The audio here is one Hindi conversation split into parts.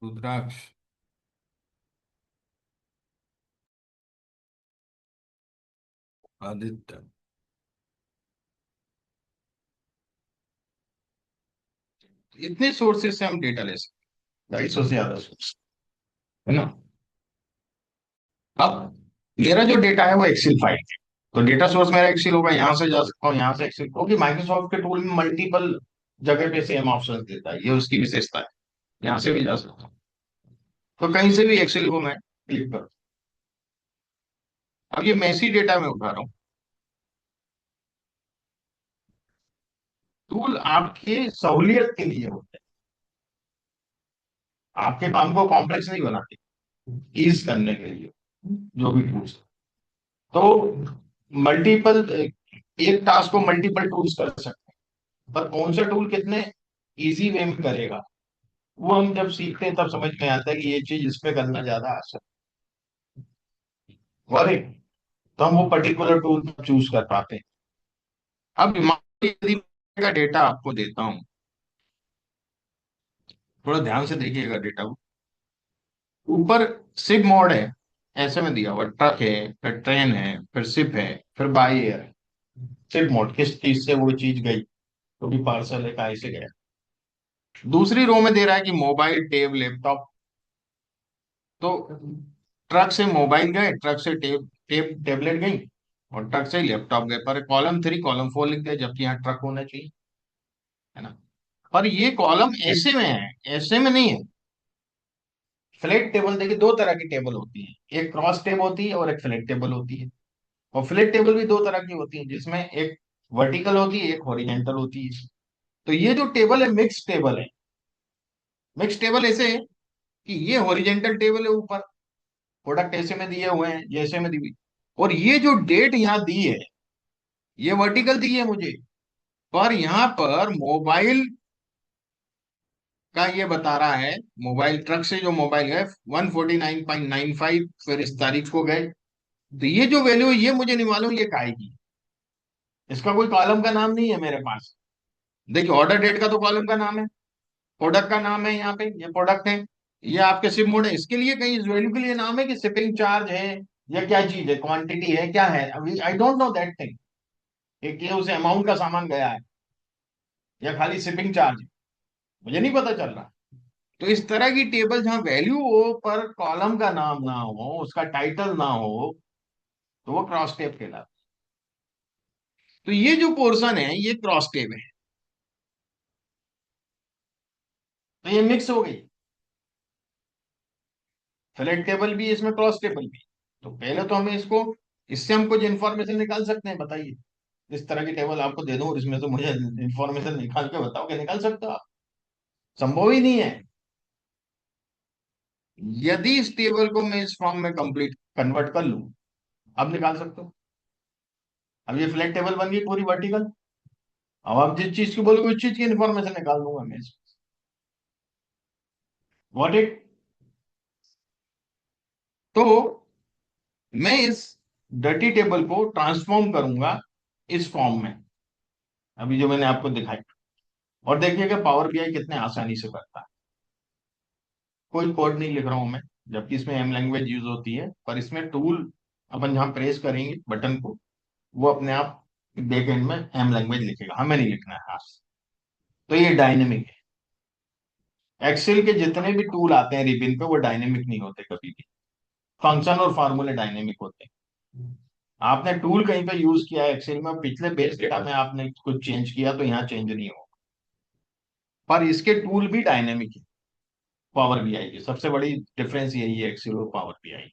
रुद्राक्ष। आदित्य। इतने सोर्सेस से हम डेटा ले सकते हैं, 250 से ज्यादा सोर्स, है ना। अब मेरा जो डेटा है वो एक्सेल फाइल है। तो डेटा सोर्स मेरा एक्सेल होगा, यहाँ से जा सकता हूँ, यहाँ से एक्सेल, क्योंकि माइक्रोसॉफ्ट के टूल में मल्टीपल जगह पे सेम ऑप्शन देता है, ये उसकी विशेषता है। यहाँ से भी जा सकता हूँ, तो कहीं से भी एक्सेल को मैं क्लिक करूँ। अब ये मैसी डेटा में उठा रहा हूँ। टूल आपके सहूलियत के लिए होते हैं, आपके काम को कॉम्प्लेक्स नहीं बनाते, ईज करने के लिए जो भी टूल्स। तो मल्टीपल, एक टास्क को मल्टीपल टूल्स कर सकते हैं, पर कौन सा टूल कितने इजी वे में करेगा वो हम जब सीखते हैं तब समझ में आता है कि ये चीज इस पे करना ज्यादा आसान है, तो हम वो पर्टिकुलर टूल चूज कर पाते हैं। अब यदि मैं का डेटा आपको देता हूँ, थोड़ा ध्यान से देखिएगा डेटा को। ऊपर सिप मोड है, ऐसे में दिया हुआ ट्रक है, फिर ट्रेन है, फिर सिप है, फिर बाई एयर है। सिप मोड किस चीज से वो चीज गई, तो भी पार्सल है कहाँ से गया। दूसरी रो में दे रहा है कि मोबाइल, टेब, लैपटॉप। तो ट्रक से मोबाइल गए, ट्रक से टेबलेट गई, और ट्रक से लैपटॉप गए, पर कॉलम 3 कॉलम 4 लिख दिया, जबकि यहाँ ट्रक होना चाहिए, है ना। पर ये कॉलम ऐसे में है, ऐसे में नहीं है। फ्लैट टेबल, देखिए दो तरह की टेबल होती है, एक क्रॉस टेब होती है और एक फ्लैट टेबल होती है। और फ्लैट टेबल भी दो तरह की होती है, जिसमें एक वर्टिकल होती है, एक हॉरिजेंटल होती है। तो ये जो टेबल है मिक्स टेबल है। मिक्स टेबल ऐसे है कि ये हॉरिजेंटल टेबल है, ऊपर प्रोडक्ट ऐसे में दिए हुए हैं जैसे में दी हुई, और ये जो डेट यहाँ दी है ये वर्टिकल दी है मुझे। पर यहाँ पर मोबाइल का ये बता रहा है, मोबाइल ट्रक से जो मोबाइल है 149.95, फिर इस तारीख को गए। तो ये जो वैल्यू है ये मुझे नहीं मालूम ये काहे की। इसका कोई कॉलम का नाम नहीं है मेरे पास। देखिए ऑर्डर डेट का तो कॉलम का नाम है, प्रोडक्ट का नाम है, यहाँ पे ये प्रोडक्ट है, ये आपके शिप मोड है, इसके लिए कहीं इस वैल्यू के लिए नाम है कि शिपिंग चार्ज है या क्या चीज है, क्वांटिटी है, क्या है, अभी I don't know that thing, कि उसे अमाउंट का सामान गया है या खाली शिपिंग चार्ज है, मुझे नहीं पता चल रहा। तो इस तरह की टेबल जहां वैल्यू हो पर कॉलम का नाम ना हो, उसका टाइटल ना हो, तो वो क्रॉस टेब कहलाता है। तो ये जो पोर्शन है ये क्रॉस टेब है, तो ये मिक्स हो गई, फ्लैट टेबल भी इसमें क्रॉस टेबल भी। तो पहले तो हमें इसको, इससे हम कुछ इंफॉर्मेशन निकाल सकते हैं, बताइए। इस तरह की टेबल आपको दे दूं और इसमें से मुझे इंफॉर्मेशन निकाल के बताओ कि निकाल सकते हो आप? संभव ही नहीं है। यदि इस टेबल को मैं इस फॉर्म में कंप्लीट कन्वर्ट कर लूं, अब निकाल सकते हो। अब ये फ्लैट टेबल बन गई पूरी वर्टिकल। अब आप जिस चीज की बोलोगे उस चीज की इंफॉर्मेशन निकाल दूंगा मैं इसमें। What it. तो मैं इस डर्टी टेबल को ट्रांसफॉर्म करूंगा इस फॉर्म में, अभी जो मैंने आपको दिखाई। और देखिएगा पावर बीआई कितने आसानी से करता है। कोई कोड नहीं लिख रहा हूं मैं, जबकि इसमें एम लैंग्वेज यूज होती है, पर इसमें टूल अपन जहां प्रेस करेंगे बटन को, वो अपने आप बैक एंड में एम लैंग्वेज लिखेगा, हमें नहीं लिखना है हाथ से। तो ये डायनेमिक है। एक्सेल के जितने भी टूल आते हैं रिबिन पे वो डायनेमिक नहीं होते कभी भी। फंक्शन और फार्मूले डायनेमिक होते हैं। आपने टूल कहीं पे यूज किया है एक्सेल में, पिछले बेस डेटा में आपने कुछ चेंज किया तो यहाँ चेंज नहीं होगा, पर इसके टूल भी डायनेमिक है। पावर बीआई की सबसे बड़ी डिफरेंस यही है एक्सेल और पावर बीआई,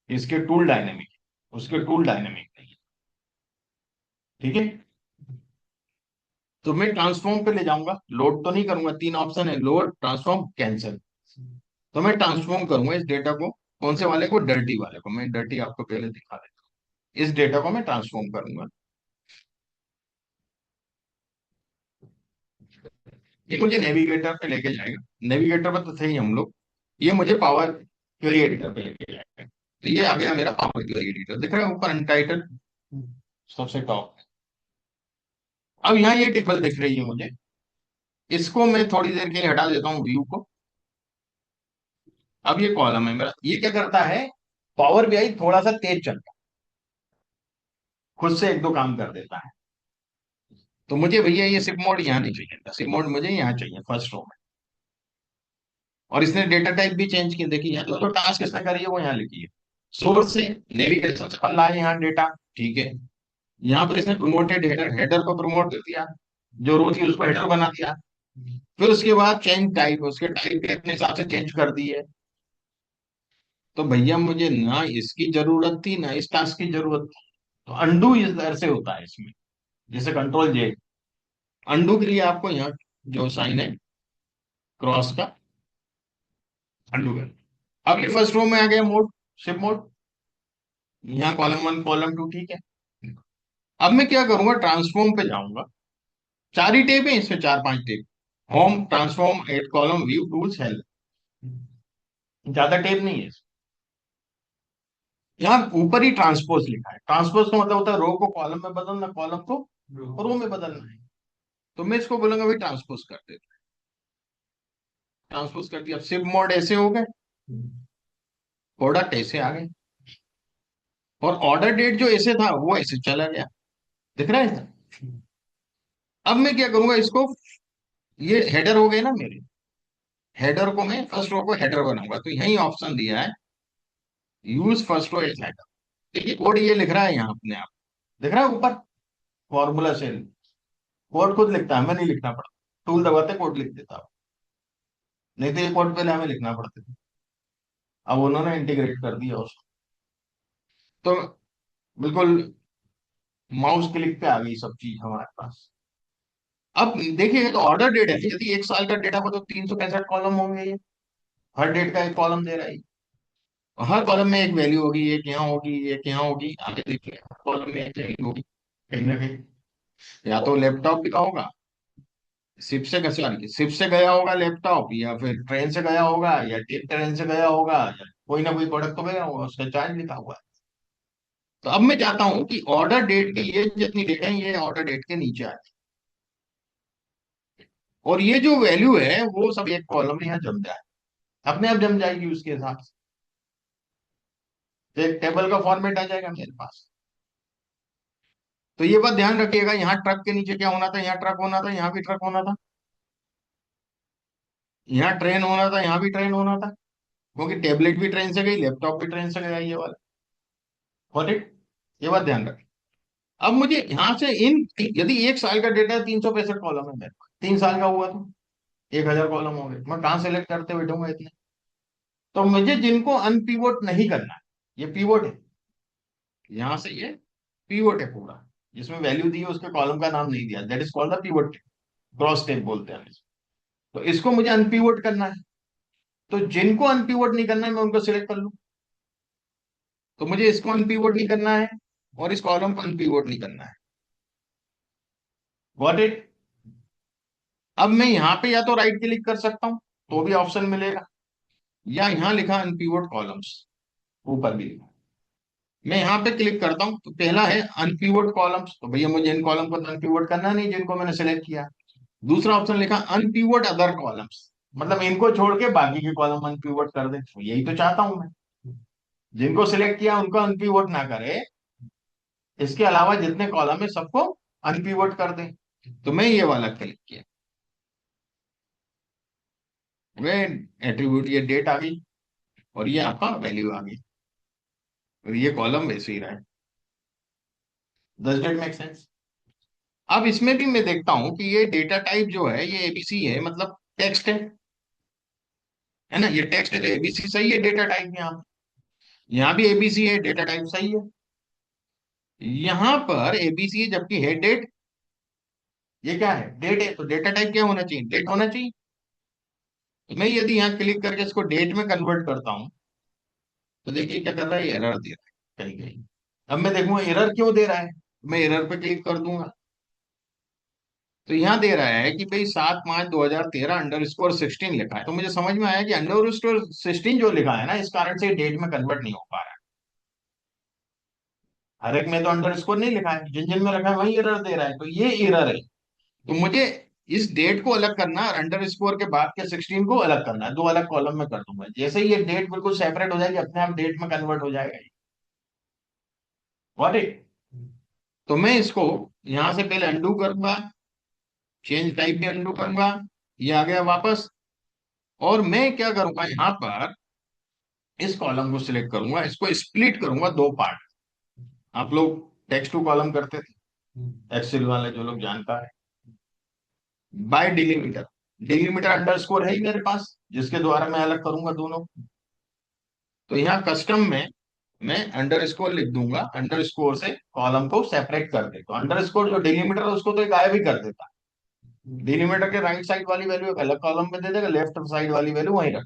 इसके टूल डायनेमिक है, उसके टूल डायनेमिक नहीं है। ठीक है। तो मैं ट्रांसफॉर्म पे ले जाऊंगा, लोड तो नहीं करूंगा, तीन ऑप्शन है, लोड, ट्रांसफॉर्म, कैंसिल। तो मैं ट्रांसफॉर्म करूंगा इस डेटा को, कौन से वाले को, डर्टी वाले को। मैं डर्टी आपको पहले दिखा देता हूँ, इस डेटा को मैं ट्रांसफॉर्म करूंगा। ये मुझे नेविगेटर पे लेके जाएगा, नेविगेटर पर तो थे ही हम लोग। ये मुझे पावर क्वेरी एडिटर पे लेके जाएगा। तो ये आ गया मेरा पावर क्वेरी एडिटर, दिख रहा है ऊपर अनटाइटल सबसे टॉप। अब यहाँ ये टेबल दिख रही है मुझे, इसको मैं थोड़ी देर के लिए हटा देता हूँ व्यू को। अब ये कॉलम है मेरा, ये क्या करता है, पावर बीआई थोड़ा सा तेज चलता है, खुद से एक दो काम कर देता है। तो मुझे भैया ये सिप मोड यहाँ नहीं चाहिए, सिप मोड मुझे यहाँ चाहिए फर्स्ट रो में। और इसने डेटा टाइप भी चेंज की, देखिए यहाँ तो टास्क इसने करी है वो यहाँ लिखी है, सोर्स से नेविगेशन से पल्ला है यहाँ डेटा, ठीक है। यहाँ पर इसने प्रमोटेड हेडर, हेडर को प्रमोट कर दिया, जो रो थी उसको हेडर बना दिया। फिर उसके बाद चेंज टाइप, उसके टाइप के अपने हिसाब से चेंज कर दी है। तो भैया मुझे ना इसकी जरूरत थी ना इस टास्क की जरूरत थी। तो अंडू इस तरह से होता है इसमें, जैसे कंट्रोल जे। अंडू के लिए आपको यहाँ जो साइन है क्रॉस का, अंडू कर। अब ये फर्स्ट रो में आ गया मोड, शिप मोड। यहाँ कॉलम वन कॉलम टू, ठीक है। अब मैं क्या करूंगा, ट्रांसफॉर्म पे जाऊंगा। चार ही टेब है इसमें, चार पांच tab. Home, transform, add column, view, tools, help. ज्यादा टेब नहीं है। यहाँ ऊपर ही ट्रांसपोज लिखा है। ट्रांसपोज का मतलब होता है रो को कॉलम में बदलना, कॉलम को रो में बदलना है। तो मैं इसको बोलूंगा भाई ट्रांसपोज कर दे। ट्रांसपोज कर दिया। शिप मोड ऐसे हो गए, प्रोडक्ट ऐसे आ गए, और ऑर्डर डेट जो ऐसे था वो ऐसे चला गया। दिख रहा है। अब मैं क्या करूंगा इसको, ये हेडर हो गए ना मेरे, हेडर को मैं फर्स्ट रो को हेडर बनाऊंगा। तो यही ऑप्शन दिया है, use first row as header. देखिए कोड ये लिख रहा है यहाँ अपने आप, दिख रहा है ऊपर, फॉर्मूला सेल। कोड खुद लिखता है, हमें नहीं लिखना पड़ता। टूल दबाते कोड लिख देता हूँ। नहीं तो ये कोड पहले हमें लिखना पड़ता था, अब उन्होंने इंटीग्रेट कर दिया उसको। तो बिल्कुल माउस क्लिक पे आ गई सब चीज हमारे पास। अब देखिए तो ऑर्डर डेट है, यदि एक साल का डेटा हो तो 365 कॉलम होंगे ये। हर डेट का एक कॉलम दे रहा है। हर कॉलम में एक वैल्यू होगी, एक यहाँ होगी, एक यहाँ होगी, आगे देखिए हर कॉलम में एक वैल्यू होगी कहीं ना कहीं। या तो लैपटॉप लिखा होगा, शिप से, सॉरी शिप से गया होगा लैपटॉप, या फिर ट्रेन से गया होगा, या ट्रेन से गया होगा, या कोई ना कोई प्रोडक्ट तो गया होगा, उसका चार्ज लिखा हुआ है। तो अब मैं चाहता हूं कि ऑर्डर डेट की ये जितनी डेट है ये ऑर्डर डेट के नीचे आ जाए, और ये जो वैल्यू है वो सब एक कॉलम में यहाँ जम जाए, अपने आप जम जाएगी उसके हिसाब से। तो एक टेबल का फॉर्मेट आ जाएगा मेरे पास। तो ये बात ध्यान रखिएगा, यहाँ ट्रक के नीचे क्या होना था, यहाँ ट्रक होना था, यहाँ भी ट्रक होना था, यहाँ ट्रेन होना था, यहाँ भी ट्रेन होना था, क्योंकि टेबलेट भी ट्रेन से गई, लैपटॉप भी ट्रेन से गया, ये वाला। Got it. ये बात ध्यान रखें। अब मुझे यहाँ से इन, यदि एक साल का डेटा 365 कॉलम है मेरे पास, 3 साल का हुआ तो 1000 कॉलम हो गए, मैं कहाँ सेलेक्ट करते बैठूंगा इतने। तो मुझे जिनको अनपिवोट नहीं करना है, ये पिवोट है, यहां से ये पिवोट है पूरा, जिसमें वैल्यू दी है उसके कॉलम का नाम नहीं दिया, that is called the pivot. Cross tape बोलते हैं इसको। तो इसको मुझे अनपिवोट करना है। तो जिनको अनपिवोट नहीं करना है मैं उनको सिलेक्ट कर लूं। तो मुझे इसको अनपिवोट नहीं करना है, और इस कॉलम को अनपिवोट नहीं करना है। Got it. अब मैं यहाँ पे या तो राइट क्लिक कर सकता हूं, तो भी ऑप्शन मिलेगा, या यहाँ लिखा अनपिवोट कॉलम्स, ऊपर भी लिखा। मैं यहाँ पे क्लिक करता हूँ तो पहला है अनपिवोट कॉलम्स, तो भैया मुझे इन कॉलम को अनपिवोट करना नहीं जिनको मैंने सेलेक्ट किया। दूसरा ऑप्शन लिखा अनपिवोट अदर कॉलम्स, मतलब इनको छोड़ के बाकी के कॉलम अनपिवोट कर दे, तो यही तो चाहता हूं मैं, जिनको सिलेक्ट किया उनको अनपिवोट ना करे, इसके अलावा जितने कॉलम है सबको अनपिवोट कर दे। तो मैं ये वाला क्लिक किया, वे एट्रीब्यूट ये डेट आ गई, और ये आपका वैल्यू आ गई, और ये कॉलम वैसे ही रहा है। Does it make sense. अब इसमें भी मैं देखता हूं कि ये डेटा टाइप जो है ये एबीसी है, मतलब टेक्स्ट है ना, ये टेक्स्ट है, एबीसी सही है डेटा टाइप। यहाँ भी एबीसी है, डेटा टाइप सही है। यहाँ पर एबीसी है जबकि है डेट, ये क्या है, डेट है, तो डेटा टाइप क्या होना चाहिए, डेट होना चाहिए। तो मैं यदि यहाँ क्लिक करके इसको डेट में कन्वर्ट करता हूँ, तो देखिए क्या कर रहा है, एरर दे रहा है कहीं कहीं। अब मैं देखूंगा एरर क्यों दे रहा है, मैं एरर पे क्लिक कर दूंगा। तो यहाँ दे रहा है कि भाई 7/5/2013 _16 लिखा है। तो मुझे समझ में आया कि _16 जो लिखा है ना, इस कारण से डेट में कन्वर्ट नहीं हो पा रहा है। हर एक में तो अंडरस्कोर नहीं लिखा है, जिन जिन में लिखा है वही एरर दे रहा है, तो ये एरर है। तो मुझे इस डेट को अलग करना और अंडर स्कोर के बाद के 16 को अलग करना है, दो अलग कॉलम में कर दूंगा। जैसे ही ये डेट बिल्कुल सेपरेट हो जाएगी, अपने आप डेट में कन्वर्ट हो जाएगा। Got it? तो मैं इसको यहां से पहले अंडू करूंगा, चेंज टाइप भी अंडू करूंगा, ये आ गया वापस। और मैं क्या करूंगा, यहां पर इस कॉलम को सिलेक्ट करूंगा, इसको स्प्लिट करूंगा दो पार्ट। आप लोग टेक्स्ट टू कॉलम करते थे एक्सेल वाले जो लोग जानकार है, बाय डिलीमीटर। डिलीमीटर अंडरस्कोर है ही मेरे पास, जिसके द्वारा मैं अलग करूंगा दोनों। तो यहाँ कस्टम में मैं अंडर स्कोर लिख दूंगा, अंडर स्कोर से कॉलम को सेपरेट कर दे। तो अंडर स्कोर जो डिलीमीटर है उसको तो एक गायब ही कर देता है। डिलीमीटर के राइट साइड वाली वैल्यू एक अलग कॉलम में दे देगा, लेफ्ट साइड वाली वैल्यू वहीं रख।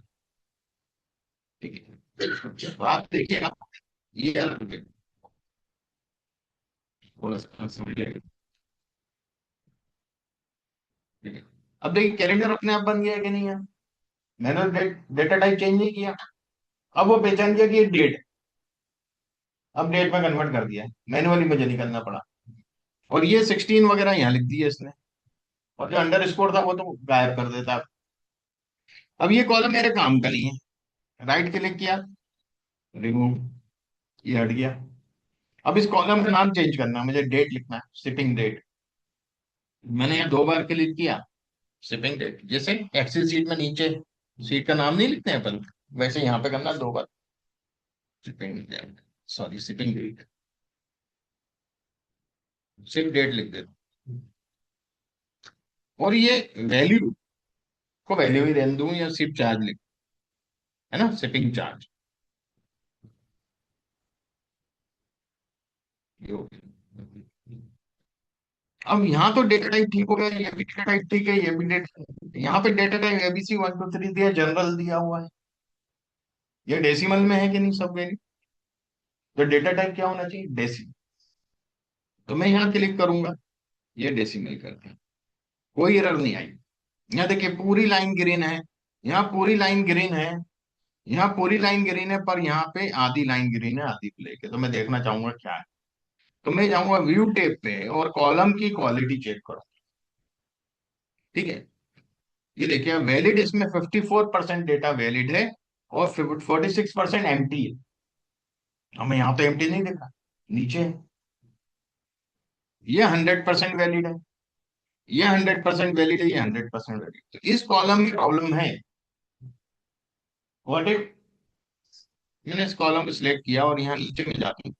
ठीक है, तो आप देखिए ना, ये अलग है। थोड़ा सा समझ लेंगे। ठीक है, अब देखिए कैलेंडर अपने आप बन गया है कि नहीं है। मैंने डेटा टाइप चेंज नहीं किया। अब वो पहचान गया कि ये डेट, अब डेट में कन्वर्ट कर दिया, मैन्युअली मुझे नहीं करना पड़ा। और ये 16 वगैरह यहाँ लिख दिए इसने, और जो अंडर स्कोर था वो तो गायब कर देता। अब ये कॉलम मेरे काम का नहीं है, राइट क्लिक किया, रिमूव, ये हट गया। अब इस कॉलम का नाम चेंज करना है, मुझे डेट लिखना है, शिपिंग डेट। मैंने यहाँ दो बार क्लिक किया, शिपिंग डेट। जैसे एक्सेल सीट में नीचे सीट का नाम नहीं लिखते हैं अपन, वैसे यहाँ पे करना दो बार, shipping date, sorry shipping date, सिर्फ डेट लिख देता। और ये वैल्यू को वैल्यू ही रहने दूं या सिर्फ चार्ज लिख, है ना, शिपिंग चार्ज। अब यहाँ तो डेटा टाइप ठीक हो गया, ये भी डेटा टाइप ठीक है, ये भी डेटा, यहाँ पे डेटा टाइप एबीसी 1 2 3 दिया, जनरल दिया हुआ है। ये डेसिमल में है कि नहीं सब वैल्यू। तो डेटा टाइप क्या होना चाहिए, डेसिमल। तो मैं यहाँ क्लिक करूंगा, ये डेसिमल करते हैं, कोई एरर नहीं आई। यहाँ देखिए पूरी लाइन ग्रीन है, यहाँ पूरी लाइन ग्रीन है, यहाँ पूरी लाइन ग्रीन है, पर यहाँ पे आधी लाइन ग्रीन है आधी ब्लैक है। तो मैं देखना चाहूंगा क्या है। तो मैं जाऊंगा व्यू टेब पे और कॉलम की क्वालिटी चेक करूँ। ठीक है, ये देखिए वैलिड, इसमें 54% डेटा वैलिड है और 46% एम्प्टी है। हमें यहाँ तो एम्प्टी नहीं दिखा, नीचे है। ये 100% वैलिड है, ये 100% वैलिड है, ये 100% वैलिड। तो इस कॉलम में प्रॉब्लम है। व्हाट इफ, मैंने इस कॉलम को सिलेक्ट किया और यहाँ नीचे में जाती हूँ,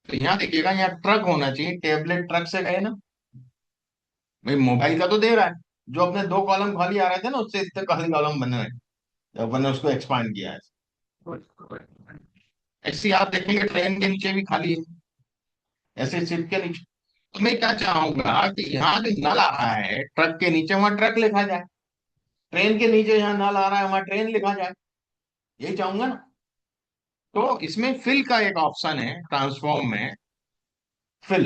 तो यहाँ देखिएगा, यहाँ ट्रक होना चाहिए, टेबलेट ट्रक से गए ना। भाई मोबाइल का तो दे रहा है, जो अपने दो कॉलम खाली आ रहे थे ना, उससे इतने खाली कॉलम बन रहे हैं जब मैंने उसको एक्सपांड किया है। ऐसे ही आप देखेंगे ट्रेन के नीचे भी खाली है, ऐसे शिप के नीचे। तो मैं क्या चाहूंगा कि यहाँ जो नल आ रहा है ट्रक के नीचे, वहां ट्रक लिखा जाए। ट्रेन के नीचे यहाँ नल आ रहा है, वहां ट्रेन लिखा जाए, यही चाहूंगा ना। तो इसमें फिल का एक ऑप्शन है ट्रांसफॉर्म में, फिल।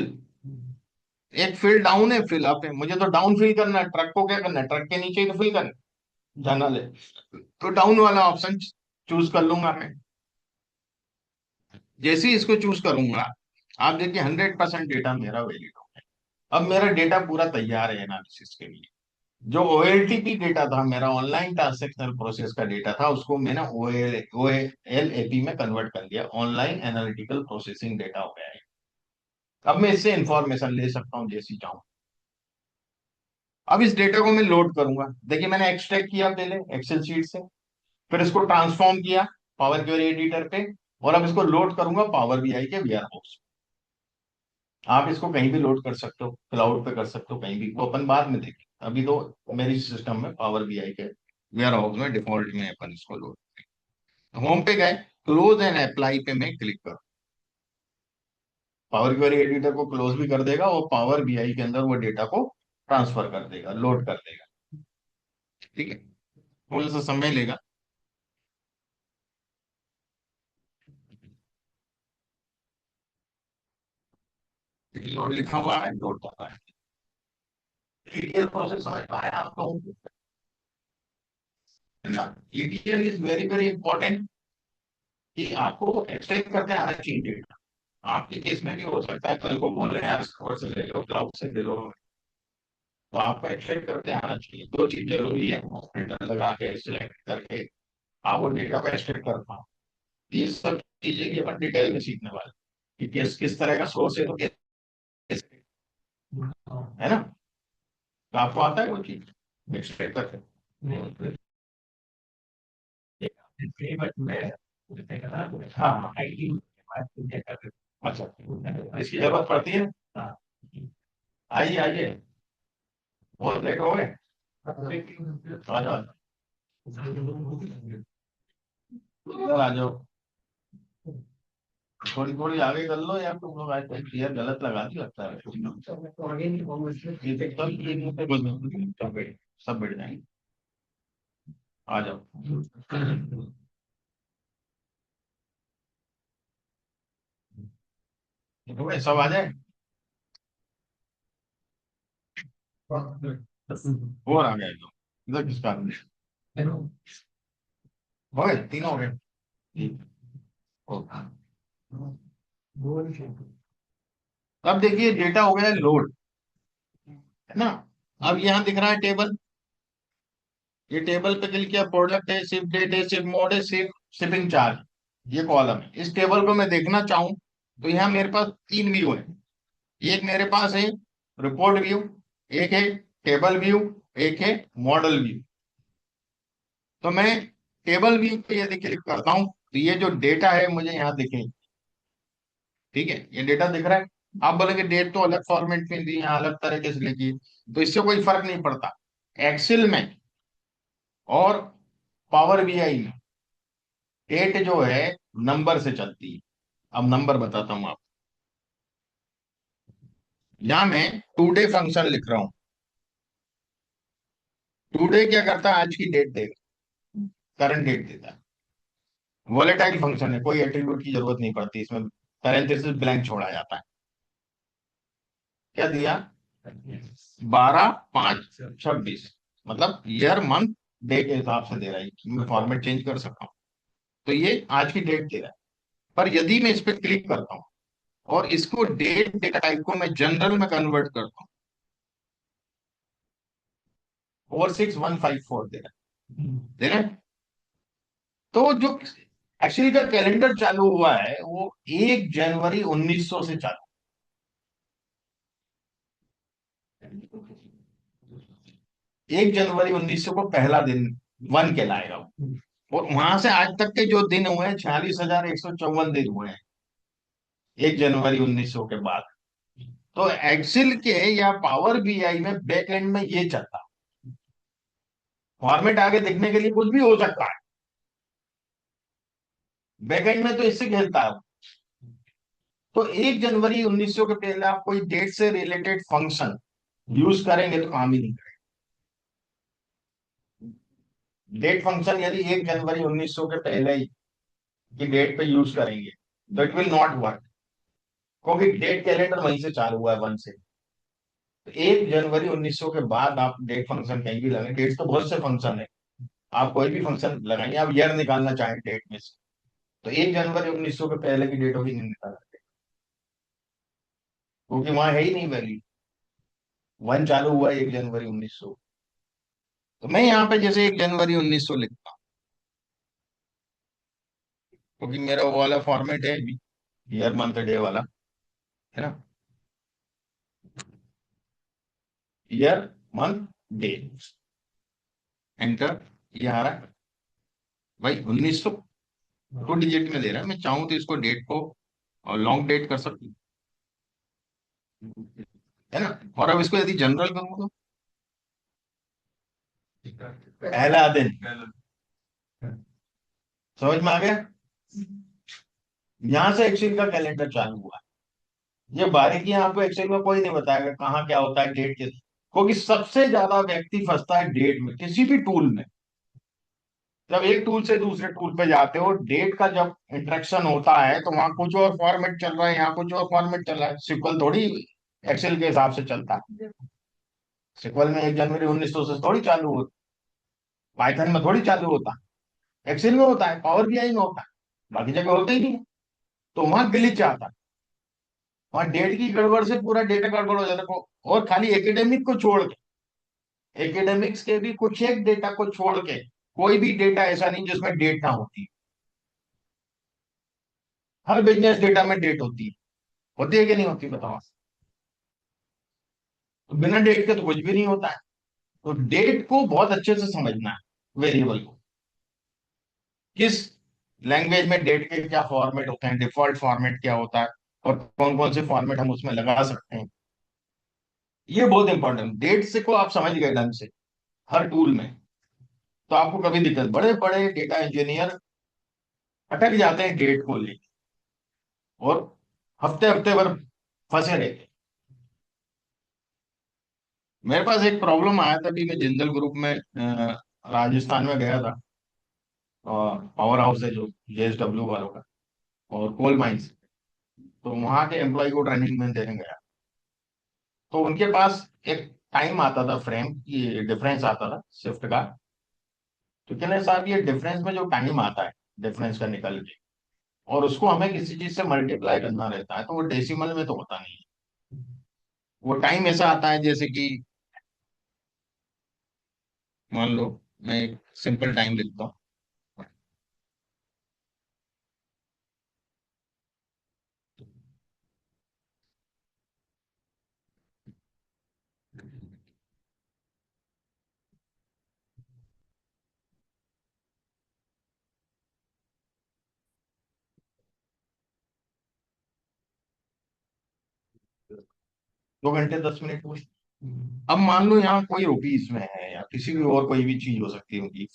एक फिल डाउन है, फिल अप है। मुझे तो डाउन फिल करना है, ट्रक को क्या करना है, ट्रक के नीचे ही तो फिल करना है, जाना ले। तो डाउन वाला ऑप्शन चूज कर लूंगा मैं। जैसे ही इसको चूज करूंगा, आप देखिए 100% डेटा मेरा वैलिड हो गया। अब मेरा डेटा पूरा तैयार है एनालिसिस के लिए। जो ओएलटीपी डेटा था मेरा, ऑनलाइन ट्रांजेक्शनल प्रोसेस का डेटा था, उसको मैंने ओएलएपी में कन्वर्ट कर दिया, ऑनलाइन एनालिटिकल प्रोसेसिंग डेटा हो गया है। अब मैं इससे इंफॉर्मेशन ले सकता हूँ जैसी चाहूँ। अब इस डेटा को मैं लोड करूंगा। देखिए मैंने एक्सट्रैक्ट किया पहले एक्सेल शीट से, फिर इसको ट्रांसफॉर्म किया पावर क्वेरी एडिटर पे, और अब इसको लोड करूंगा पावर बीआई के वेयर हाउस। आप इसको कहीं भी लोड कर सकते हो, क्लाउड पे कर सकते हो, कहीं भी, वो अपन बाद में देखें। अभी तो मेरी सिस्टम में पावर बीआई के वेयर हाउस में डिफॉल्ट में अपन इसको लोड। होम पे गए, क्लोज एंड अप्लाई पे मैं क्लिक करूँ, पावर क्वेरी एडिटर को क्लोज भी कर देगा और पावर बीआई के अंदर वो डेटा को ट्रांसफर कर देगा, लोड कर देगा। ठीक है, थोड़ा सा समय लेगा। लोड लिखा हुआ है, लोड कर रहा है। ETL प्रोसेस समझ पाया आपको, है ना। ETL is very very important, कि आपको एक्सट्रैक्ट करके आना चाहिए डेटा। आपके केस में भी हो सकता है, कल को बोल रहे हैं यार स्टोर से ले लो, क्लाउड से ले लो, तो आपको एक्सट्रैक्ट करते आना चाहिए। दो चीज जरूरी है, ऑपरेटर लगा के सिलेक्ट करके आप वो डेटा को एक्सट्रैक्ट कर पाओ। ये सब चीजें की अपन डिटेल में सीखने वाले कि किस तरह का सोर्स है, तो कैसे, है ना। तो आपको आता है वो चीज एक्सट्रैक्ट करके। हाँ, अच्छा, इसकी जरूरत पड़ती है। आइए आइए, बहुत लेट हो गए। आ जाओ, इधर आ जाओ। थोड़ी थोड़ी आगे कर लो यार, तुम लोग आज तक क्लियर गलत लगा दी लगता है। ये तो कल की एक पे सब बैठ जाएंगे। आ जाओ, हो गए सब, आ जाए। और आ गए तो इधर किसका आदमी? हो गए, तीन हो गए। ठीक। ओके। अब देखिए डेटा हो गया लोड, है ना। अब यहाँ दिख रहा है टेबल, ये टेबल पे क्लिक किया, प्रोडक्ट है, शिप डेट है, शिप मोड है, शिप शिपिंग चार्ज, ये कॉलम है। इस टेबल को मैं देखना चाहूं तो यहाँ मेरे पास तीन व्यू है। एक मेरे पास है रिपोर्ट व्यू, एक है टेबल व्यू, एक है मॉडल व्यू। तो मैं टेबल व्यू पे यदि क्लिक करता हूं तो ये जो डेटा है मुझे यहाँ दिखे। ठीक है, ये डेटा दिख रहा है। आप बोलेंगे डेट तो अलग फॉर्मेट में दी है, अलग तरीके से लिखी है, तो इससे कोई फर्क नहीं पड़ता। एक्सेल में और पावर बीआई में डेट जो है नंबर से चलती है। अब नंबर बताता हूं आप। यहां मैं टुडे फंक्शन लिख रहा हूं। टुडे क्या करता है, आज की डेट देगा, करंट डेट देता है। वोलेटाइल फंक्शन है, कोई एट्रीब्यूट की जरूरत नहीं पड़ती इसमें, पैरेंथेसिस ब्लैंक छोड़ा जाता है। क्या दिया, 12/5/26, मतलब ईयर मंथ डे के हिसाब से दे रहा है, मैं फॉर्मेट चेंज कर सकता हूँ। तो ये आज की डेट दे रहा है। पर यदि मैं इस पर क्लिक करता हूँ और इसको डेट डेटा टाइप को मैं जनरल में कन्वर्ट करता हूँ, 46154 दे रहा है। तो जो एक्चुअली का कैलेंडर चालू हुआ है वो 1 जनवरी 1900 से चालू। 1 जनवरी 1900 को पहला दिन वन कहलाएगा वो। और वहां से आज तक के जो दिन हुए हैं, 46,154 दिन हुए हैं 1 जनवरी 1900 के बाद। तो एक्सेल के या पावर बीआई में बैक एंड में ये चलता है। फॉर्मेट आगे देखने के लिए कुछ भी हो सकता है, बैक एंड में तो इससे खेलता है। तो 1 जनवरी 1900 के पहले आप कोई डेट से रिलेटेड फंक्शन यूज करेंगे तो काम ही नहीं करेगा। डेट फंक्शन यदि 1 जनवरी 1900 के पहले ही की डेट पे यूज करेंगे तो इट विल नॉट वर्क, क्योंकि डेट कैलेंडर वहीं से चालू हुआ है, वन से। तो 1 जनवरी 1900 के बाद आप डेट फंक्शन कहीं भी लगाए, डेट तो बहुत से फंक्शन है, आप कोई भी फंक्शन लगाएंगे, आप ईयर निकालना चाहें डेट में से, तो 1 जनवरी 1900 के पहले की डेट होगी नहीं निकाल सकते, क्योंकि वहां है ही नहीं वैल्यू। वन चालू हुआ 1 जनवरी 1900। तो मैं यहाँ पे जैसे 1 जनवरी 1900 लिखता हूँ, क्योंकि मेरा वो वाला फॉर्मेट है ईयर मंथ डे वाला, है ना। Year month day, enter. ये आ रहा है भाई 1900 टू डिजिट में दे रहा है। मैं चाहूँ तो इसको डेट को और लॉन्ग डेट कर सकती हूँ, है ना। और अब इसको यदि जनरल करूँ तो पहला दिन, समझ में आ गया। यहां से एक्सेल का कैलेंडर चालू हुआ। ये बारीकियां आपको एक्सेल में कोई नहीं बताएगा कहाँ क्या होता है डेट के, क्योंकि सबसे ज्यादा व्यक्ति फंसता है डेट में किसी भी टूल में। जब एक टूल से दूसरे टूल पे जाते हो, डेट का जब इंटरेक्शन होता है तो वहां कुछ और फॉर्मेट चल रहा है, यहाँ कुछ और फॉर्मेट चल रहा है। सिक्वल थोड़ी एक्सेल के हिसाब से चलता है। सिक्वल में 1 जनवरी 1900 से थोड़ी चालू होता, पाइथन में थोड़ी चालू होता, एक्सेल में होता है, पावर बीआई में होता है, बाकी जगह होता ही नहीं। तो वहां ग्लिच आता है, वहां डेट की गड़बड़ से पूरा डेटा गड़बड़ हो जाता है। और खाली एकेडमिक को छोड़ के एकेडमिक्स के भी कुछ एक डेटा को छोड़ के कोई भी डेटा ऐसा नहीं जिसमें डेट ना होती। हर बिजनेस डेटा में डेट होती है कि नहीं होती, बताओ। तो बिना डेट के तो कुछ भी नहीं होता है। तो डेट को बहुत अच्छे से समझना है, वेरिएबल को, किस लैंग्वेज में डेट के क्या फॉर्मेट होते हैं, डिफॉल्ट फॉर्मेट क्या होता है, और कौन कौन से फॉर्मेट हम उसमें लगा सकते हैं। ये बहुत इंपॉर्टेंट, डेट से को आप समझ गए ढंग से हर टूल में, तो आपको कभी दिक्कत, बड़े बड़े डेटा इंजीनियर अटक जाते हैं डेट को लेकर, और हफ्ते हफ्ते भर फंसे रहते हैं। मेरे पास एक प्रॉब्लम आया था, अभी मैं जिंदल ग्रुप में राजस्थान में गया था, और पावर हाउस है जो जेएसडब्ल्यू वालों का, और कोल माइंस, तो वहां के एम्प्लॉय को ट्रेनिंग में देने गया। तो उनके पास एक टाइम आता था, फ्रेम ये डिफरेंस आता था शिफ्ट का। तो कहने साहब ये डिफरेंस में जो टाइम आता है, डिफरेंस का निकल के, और उसको हमें किसी चीज से मल्टीप्लाई करना रहता है, तो वो डेसिमल में तो होता नहीं है। वो टाइम ऐसा आता है जैसे कि, मान लो मैं एक सिंपल टाइम लिखता हूँ। 2 घंटे 10 मिनट हुए। अब मान लो यहाँ कोई रुपीस में है, या किसी भी और कोई भी चीज हो सकती होगी,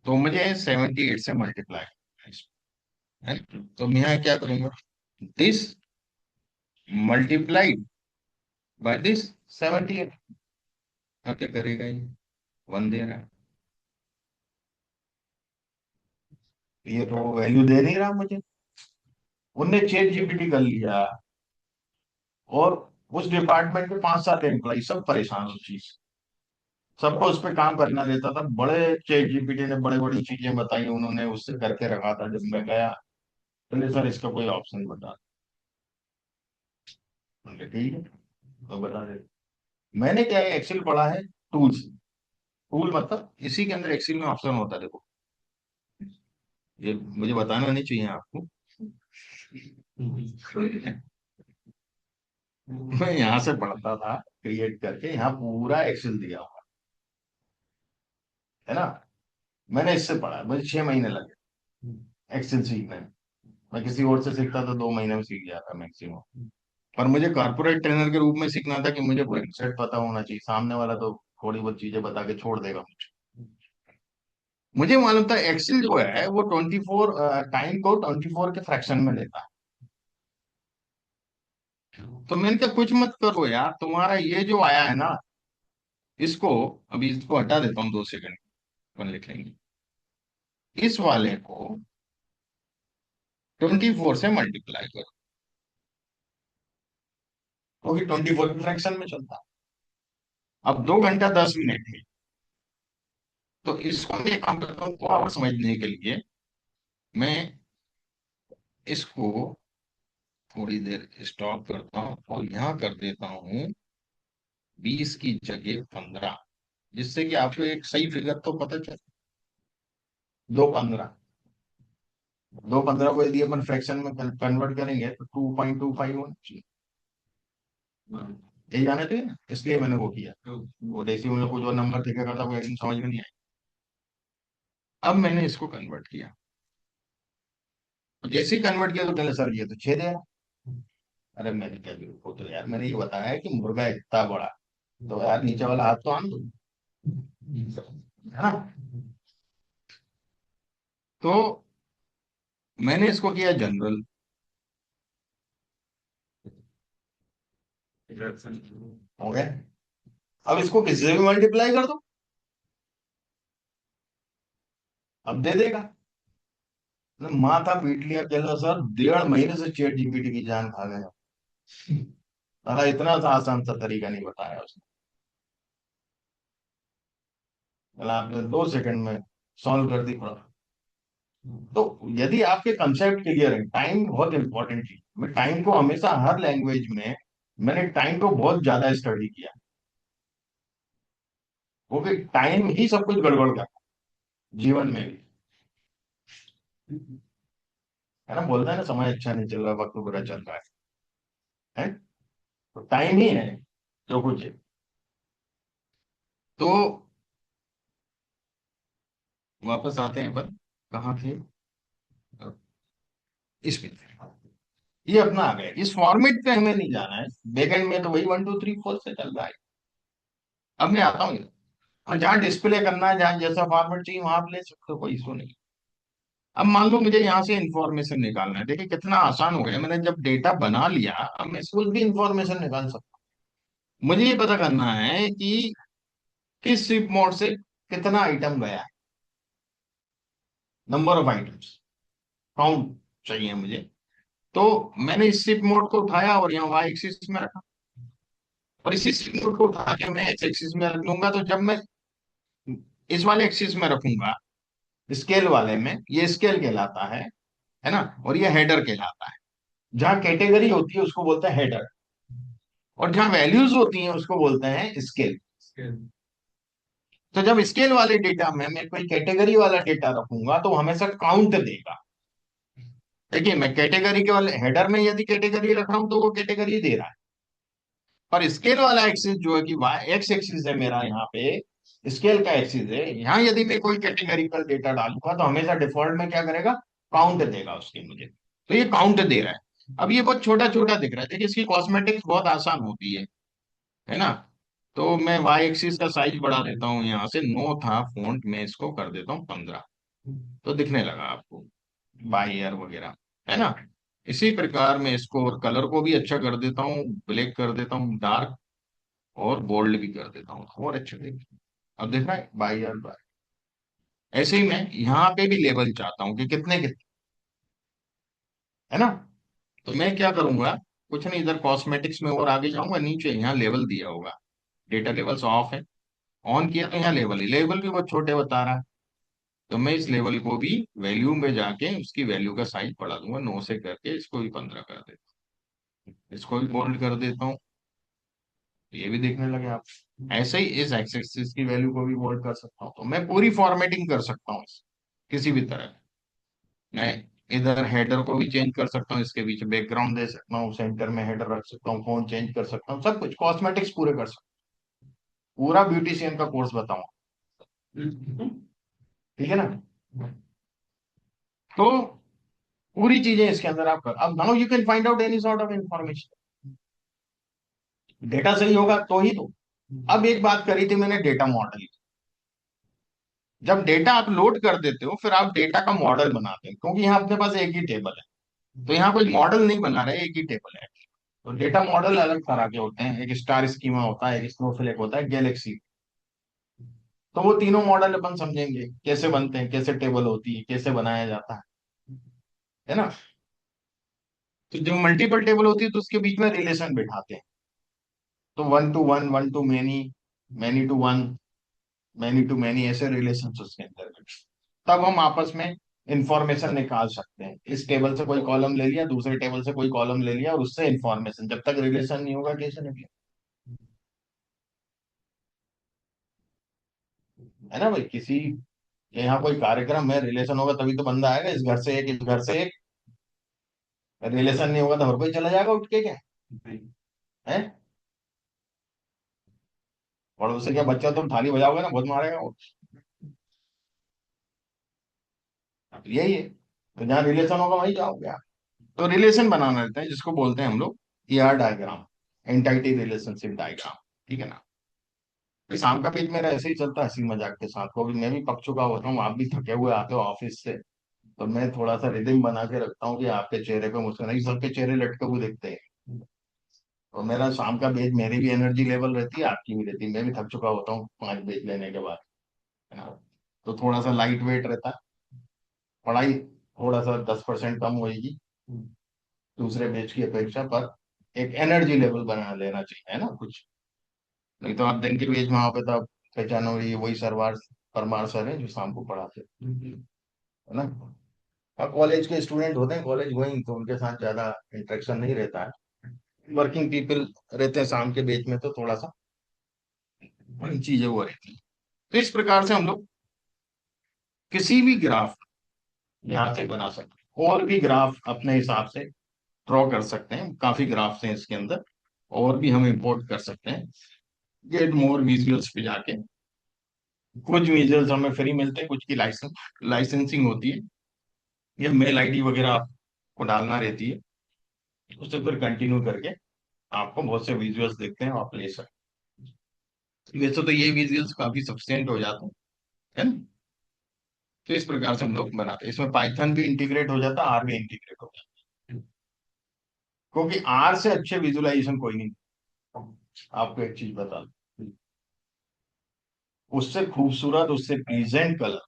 तो मुझे 78 से मल्टीप्लाई है। तो मैं यहाँ क्या करूंगा, दिस मल्टीप्लाइड बाय दिस 78। अब क्या करेगा ये, 1 दे रहा है, ये तो वैल्यू दे नहीं रहा मुझे। उनने चेट जीपीटी कर लिया, और उस डिपार्टमेंट में 5 7 एम्प्लॉय सब परेशान उस चीज से। सबको उस पर काम करना रहता था, बड़े चेट जीपीटी ने बड़ी बड़ी चीजें बताई, उन्होंने उससे करके रखा था। जब मैं गया, बोले सर इसका कोई ऑप्शन बता। बोले ठीक है, तो बता दे। मैंने क्या है, एक्सेल पढ़ा है, टूल्स, टूल मतलब इसी के अंदर एक्सेल में ऑप्शन होता है, देखो, ये मुझे बताना नहीं चाहिए आपको। मैं यहाँ से पढ़ता था, क्रिएट करके, यहाँ पूरा एक्सेल दिया हुआ है ना। मैंने इससे पढ़ा, मुझे 6 महीने लगे एक्सेल सीखने में। मैं किसी और से सीखता था, 2 महीने में सीख जाता मैक्सिमम। पर मुझे कॉर्पोरेट ट्रेनर के रूप में सीखना था, कि मुझे पूरा सेट पता होना चाहिए, सामने वाला तो थोड़ी बहुत चीजें बता के छोड़ देगा मुझे। मुझे मालूम था एक्सेल जो है वो 24 टाइम को 24 के फ्रैक्शन में लेता है। तो मैंने कहा कुछ मत करो यार, तुम्हारा ये जो आया है ना, इसको, अभी इसको हटा देता हूँ 2 सेकंड, अपन लिख लेंगे, इस वाले को 24 से मल्टीप्लाई करो, क्योंकि 24 के फ्रैक्शन में चलता है। अब 2 घंटा 10 मिनट है, तो इसको मैं काम करता हूँ और समझने के लिए, मैं इसको थोड़ी देर स्टॉप करता हूँ, और यहाँ कर देता हूँ 20 की जगह 15, जिससे कि आपको एक सही फिगर तो पता चले। 2 15, 2 15 को यदि अपन फ्रैक्शन में कन्वर्ट करेंगे तो 2.25 होना चाहिए। यही जाने थे ना, इसलिए मैंने वो किया, तो वो डेसिमल में कुछ और नंबर दिखेगा था, वो एकदम समझ में नहीं आया। अब मैंने इसको कन्वर्ट किया, तो जैसे ही कन्वर्ट किया तो कहने सर ये तो 6 दे रहा। अरे मैंने क्या देखो, तो यार मैंने ये बताया है कि मुर्गा इतना बड़ा, तो यार नीचे वाला हाथ तो आन दो, है ना। तो मैंने इसको किया जनरल, हो गया। अब इसको किसी से भी मल्टीप्लाई कर दो, अब दे देगा। तो माथा पीट लिया, कह लो सर 1.5 महीने से चैट जीपीटी की जान खा गए हो। साला इतना सा आसान सा तरीका नहीं बताया उसने, बोला आपने 2 सेकंड में सॉल्व कर दी प्रॉब्लम। तो यदि आपके कंसेप्ट क्लियर है, टाइम बहुत इंपॉर्टेंट चीज, मैं टाइम को हमेशा हर लैंग्वेज में, मैंने टाइम को बहुत ज्यादा स्टडी किया। क्योंकि टाइम ही सब कुछ गड़बड़ करता है जीवन में भी। है ना, बोलता है ना, समय अच्छा नहीं चल रहा, वक्त बुरा चल रहा है। तो टाइम ही है जो कुछ है। तो वापस आते हैं पर, कहाँ थे, इसमें थे। ये अपना आ गया, इस फॉर्मेट पे हमें नहीं जाना है। बैकएंड में तो वही 1 2 3 4 से चल रहा है। अब मैं आता हूँ, और जहाँ डिस्प्ले करना है, जहाँ जैसा फॉर्मेट चाहिए वहां आप ले सकते हो, कोई इशू नहीं। अब मान लो मुझे यहाँ से इंफॉर्मेशन निकालना है, देखिए कितना आसान हो गया। मैंने जब डेटा बना लिया, अब मैं इसको भी इंफॉर्मेशन निकाल सकता हूँ। मुझे ये पता करना है कि किस स्विप मोड से कितना आइटम गया है, नंबर ऑफ आइटम्स, काउंट चाहिए मुझे। तो मैंने इस स्विप मोड को उठाया और यहाँ वाई एक्सिस में रखा, और इसी स्विप मोड को उठा के मैं एक्स एक्सिस में रख लूंगा। तो जब मैं इस वाले एक्सिस में रखूंगा, स्केल वाले में, ये स्केल कहलाता है ना, और ये हेडर कहलाता है। जहां कैटेगरी होती है उसको बोलते हैं हेडर, और जहां वैल्यूज होती हैं उसको बोलते हैं स्केल। तो जब स्केल वाले डेटा में मैं कोई कैटेगरी वाला डेटा रखूंगा तो वो हमेशा काउंट देगा। देखिए, मैं कैटेगरी के वाले हेडर में यदि कैटेगरी रख रहा हूं तो वो कैटेगरी दे रहा है। और स्केल वाला एक्सिस जो है कि वाई एक्स एक्सिस है मेरा, यहाँ पे स्केल का एक्सिस है, यहाँ यदि मैं कोई कैटेगरिकल डेटा डालूंगा तो हमेशा डिफॉल्ट में क्या करेगा, काउंट देगा उसके मुझे। तो ये काउंट दे रहा है। अब ये बहुत छोटा छोटा दिख रहा है, देखिए इसकी कॉस्मेटिक्स बहुत आसान होती है ना। तो मैं वाई एक्सिस का साइज बढ़ा देता हूँ, यहाँ से 9 था फॉन्ट, में इसको कर देता हूँ 15। तो दिखने लगा आपको बाई ईयर वगैरह, है ना। इसी प्रकार मैं इसको और कलर को भी अच्छा कर देता हूँ, ब्लैक कर देता हूँ डार्क, और बोल्ड भी कर देता हूँ और अच्छा देख। अब देख रहा है बाई ईयर बाई। ऐसे ही मैं यहाँ पे भी लेवल चाहता हूँ कि कितने कितने, है ना। तो मैं क्या करूंगा, कुछ नहीं, इधर कॉस्मेटिक्स में और आगे जाऊंगा, नीचे यहाँ लेवल दिया होगा, डेटा लेवल्स ऑफ है। ऑन किया तो यहाँ लेवल ही, लेवल भी बहुत छोटे बता रहा है। तो मैं इस लेवल को भी वैल्यू में जाके उसकी वैल्यू का साइज बढ़ा दूंगा, 9 से करके इसको भी 15 कर देता हूँ, इसको भी बोल्ड कर देता हूँ। ये भी देखने लगे आप। ऐसे ही इस एक्स एक्सिस की वैल्यू को भी बोल्ड कर सकता हूँ। तो मैं पूरी फॉर्मेटिंग कर सकता हूँ किसी भी तरह। मैं इधर हेडर को भी चेंज कर सकता हूँ, इसके बीच बैकग्राउंड दे सकता हूँ, सेंटर में हेडर रख सकता हूँ, फोन चेंज कर सकता हूँ, सब कुछ कॉस्मेटिक्स पूरे कर सकता हूँ। पूरा ब्यूटिशियन का कोर्स बताऊंगा। ठीक है ना। तो पूरी चीजें इसके अंदर आप कर, अब now you can find out any sort of information. Data सही होगा तो ही तो। अब एक बात करी थी मैंने, डेटा मॉडल। जब डेटा आप लोड कर देते हो फिर आप डेटा का मॉडल बनाते हो, क्योंकि यहाँ अपने पास एक ही टेबल है। तो यहाँ कोई मॉडल नहीं बना रहे, एक ही टेबल है। तो डेटा मॉडल अलग तरह के होते हैं, एक स्टार स्कीमा होता है, एक स्नोफ्लेक होता है, गैलेक्सी। तो वो तीनों मॉडल अपन समझेंगे कैसे बनते हैं, कैसे टेबल होती है, कैसे बनाया जाता है ना। तो जब मल्टीपल टेबल होती है तो उसके बीच में रिलेशन बिठाते हैं। तो 1 to 1, 1 to many, many to 1, many to many, ऐसे रिलेशन उसके अंदर। तब हम आपस में इंफॉर्मेशन निकाल सकते हैं। इस टेबल से कोई कॉलम ले लिया, दूसरे टेबल से कोई कॉलम ले लिया, और उससे इंफॉर्मेशन, जब तक रिलेशन नहीं होगा कैसे निकले। है ना भाई, किसी यहाँ कोई कार्यक्रम है, रिलेशन होगा तभी तो बंदा आएगा। इस घर से एक, इस घर से एक, रिलेशन नहीं होगा तो हर कोई चला जाएगा उठ के, क्या है। और उससे क्या, बच्चा तुम थाली बजाओगे ना, बहुत मारेगा वो। यही है। तो जहाँ रिलेशन होगा वहीं जाओगे आप। तो रिलेशन बनाना रहता है, जिसको बोलते हैं हम लोग ER diagram, entity relationship diagram. ठीक है ना। तो शाम का पेज मेरा ऐसे ही चलता है, हंसी मजाक के साथ। को भी मैं भी पक चुका होता हूँ, आप भी थके हुए आते हो ऑफिस से। तो मैं थोड़ा सा रिदम बना के रखता हूँ कि आपके चेहरे पे मुस्कान, नहीं सबके चेहरे लटके हुए दिखते हैं। तो मेरा शाम का पेज, मेरी भी एनर्जी लेवल रहती है, आपकी भी रहती है। मैं भी थक चुका होता हूँ 5 पेज लेने के बाद, है ना। तो थोड़ा सा लाइट वेट रहता है, पढ़ाई थोड़ा सा 10% कम होगी दूसरे पेज की अपेक्षा, पर एक एनर्जी लेवल बना लेना चाहिए, है ना कुछ। नहीं तो आप दिन के पेज में वहां पे तो आप पहचानो, ये वही सरवार परमार सर है जो शाम को पढ़ाते हैं, है ना। अब कॉलेज के स्टूडेंट होते हैं, कॉलेज गोइंग, तो उनके साथ ज्यादा इंटरेक्शन नहीं रहता है। वर्किंग पीपल रहते हैं शाम के बेच में, तो थोड़ा सा चीजें वो रहती हैं। तो इस प्रकार से हम लोग किसी भी ग्राफ यहाँ से बना सकते हैं, और भी ग्राफ अपने हिसाब से ड्रॉ कर सकते हैं। काफी ग्राफ्स हैं इसके अंदर, और भी हम इंपोर्ट कर सकते हैं। गेट मोर विजुअल्स पे जाके कुछ विजुअल्स हमें फ्री मिलते हैं, कुछ की लाइसेंसिंग होती है, या मेल आईडी वगैरह आपको डालना रहती है। उससे फिर कंटिन्यू करके आपको बहुत से विजुअल्स देखते हैं, आप ले सकते हैं। वैसे तो ये विजुअल्स काफी सफिशियंट हो जाते हैं, है ना। तो इस प्रकार से हम लोग बनाते हैं। इसमें पाइथन भी इंटीग्रेट हो जाता है, आर भी इंटीग्रेट हो जाता है, क्योंकि आर से अच्छे विजुअलाइजेशन कोई नहीं। आपको एक चीज बता दूं, उससे खूबसूरत, उससे प्लीजेंट कलर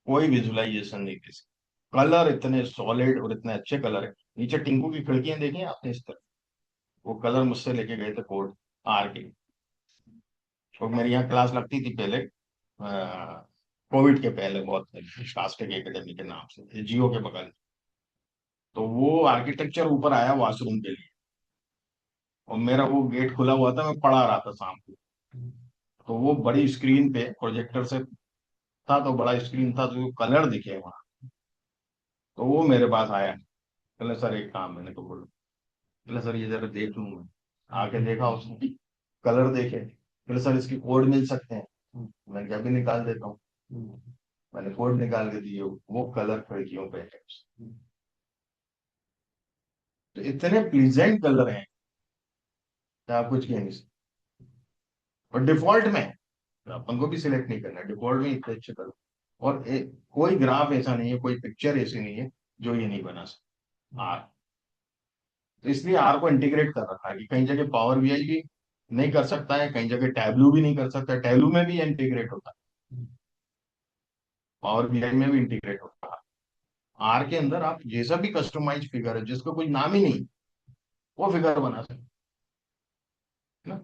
कोई विजुअलाइजेशन नहीं किसी। कलर इतने सॉलिड और इतने अच्छे कलर है। नीचे टिंकू की खिड़कियां देखी हैं आपने इस तरह, वो कलर मुझसे लेके गए थे कोड आर के। तो मेरी यहाँ क्लास लगती थी पहले, कोविड के पहले, बहुत शास्त्री एकेडमी के नाम से, जियो के बगल। तो वो आर्किटेक्चर ऊपर आया वॉशरूम के लिए, और मेरा वो गेट खुला हुआ था, मैं पढ़ा रहा था शाम को। तो वो बड़ी स्क्रीन पे प्रोजेक्टर से था, तो बड़ा स्क्रीन था, तो जो कलर दिखे वहां, तो वो मेरे पास आया। बोले सर एक काम, मैंने तो बोला, बोले सर ये जरा देख लूँ मैं। आके देखा उसने, कलर देखे, बोले सर इसकी कोड मिल सकते हैं। मैं क्या, भी निकाल देता हूँ। मैंने कोड निकाल के दिए, वो कलर खिड़कियों पे है। तो इतने प्लीजेंट कलर हैं कि आप कुछ कह नहीं सकते। और डिफॉल्ट में अपन को भी सिलेक्ट नहीं करना, डिफॉल्ट में इतने अच्छे कलर। और कोई ग्राफ ऐसा नहीं है, कोई पिक्चर ऐसी नहीं है जो ये नहीं बना सकता आर। तो इसलिए आर को इंटीग्रेट कर रखा है कि कई जगह पावर बीआई भी नहीं कर सकता है, कई जगह टैबलू भी नहीं कर सकता है। टैबलू में भी इंटीग्रेट होता है, पावर बीआई में भी इंटीग्रेट होता है। आर के अंदर आप जैसा भी कस्टमाइज फिगर है, जिसका कोई नाम ही नहीं, वो फिगर बना सकते हैं ना।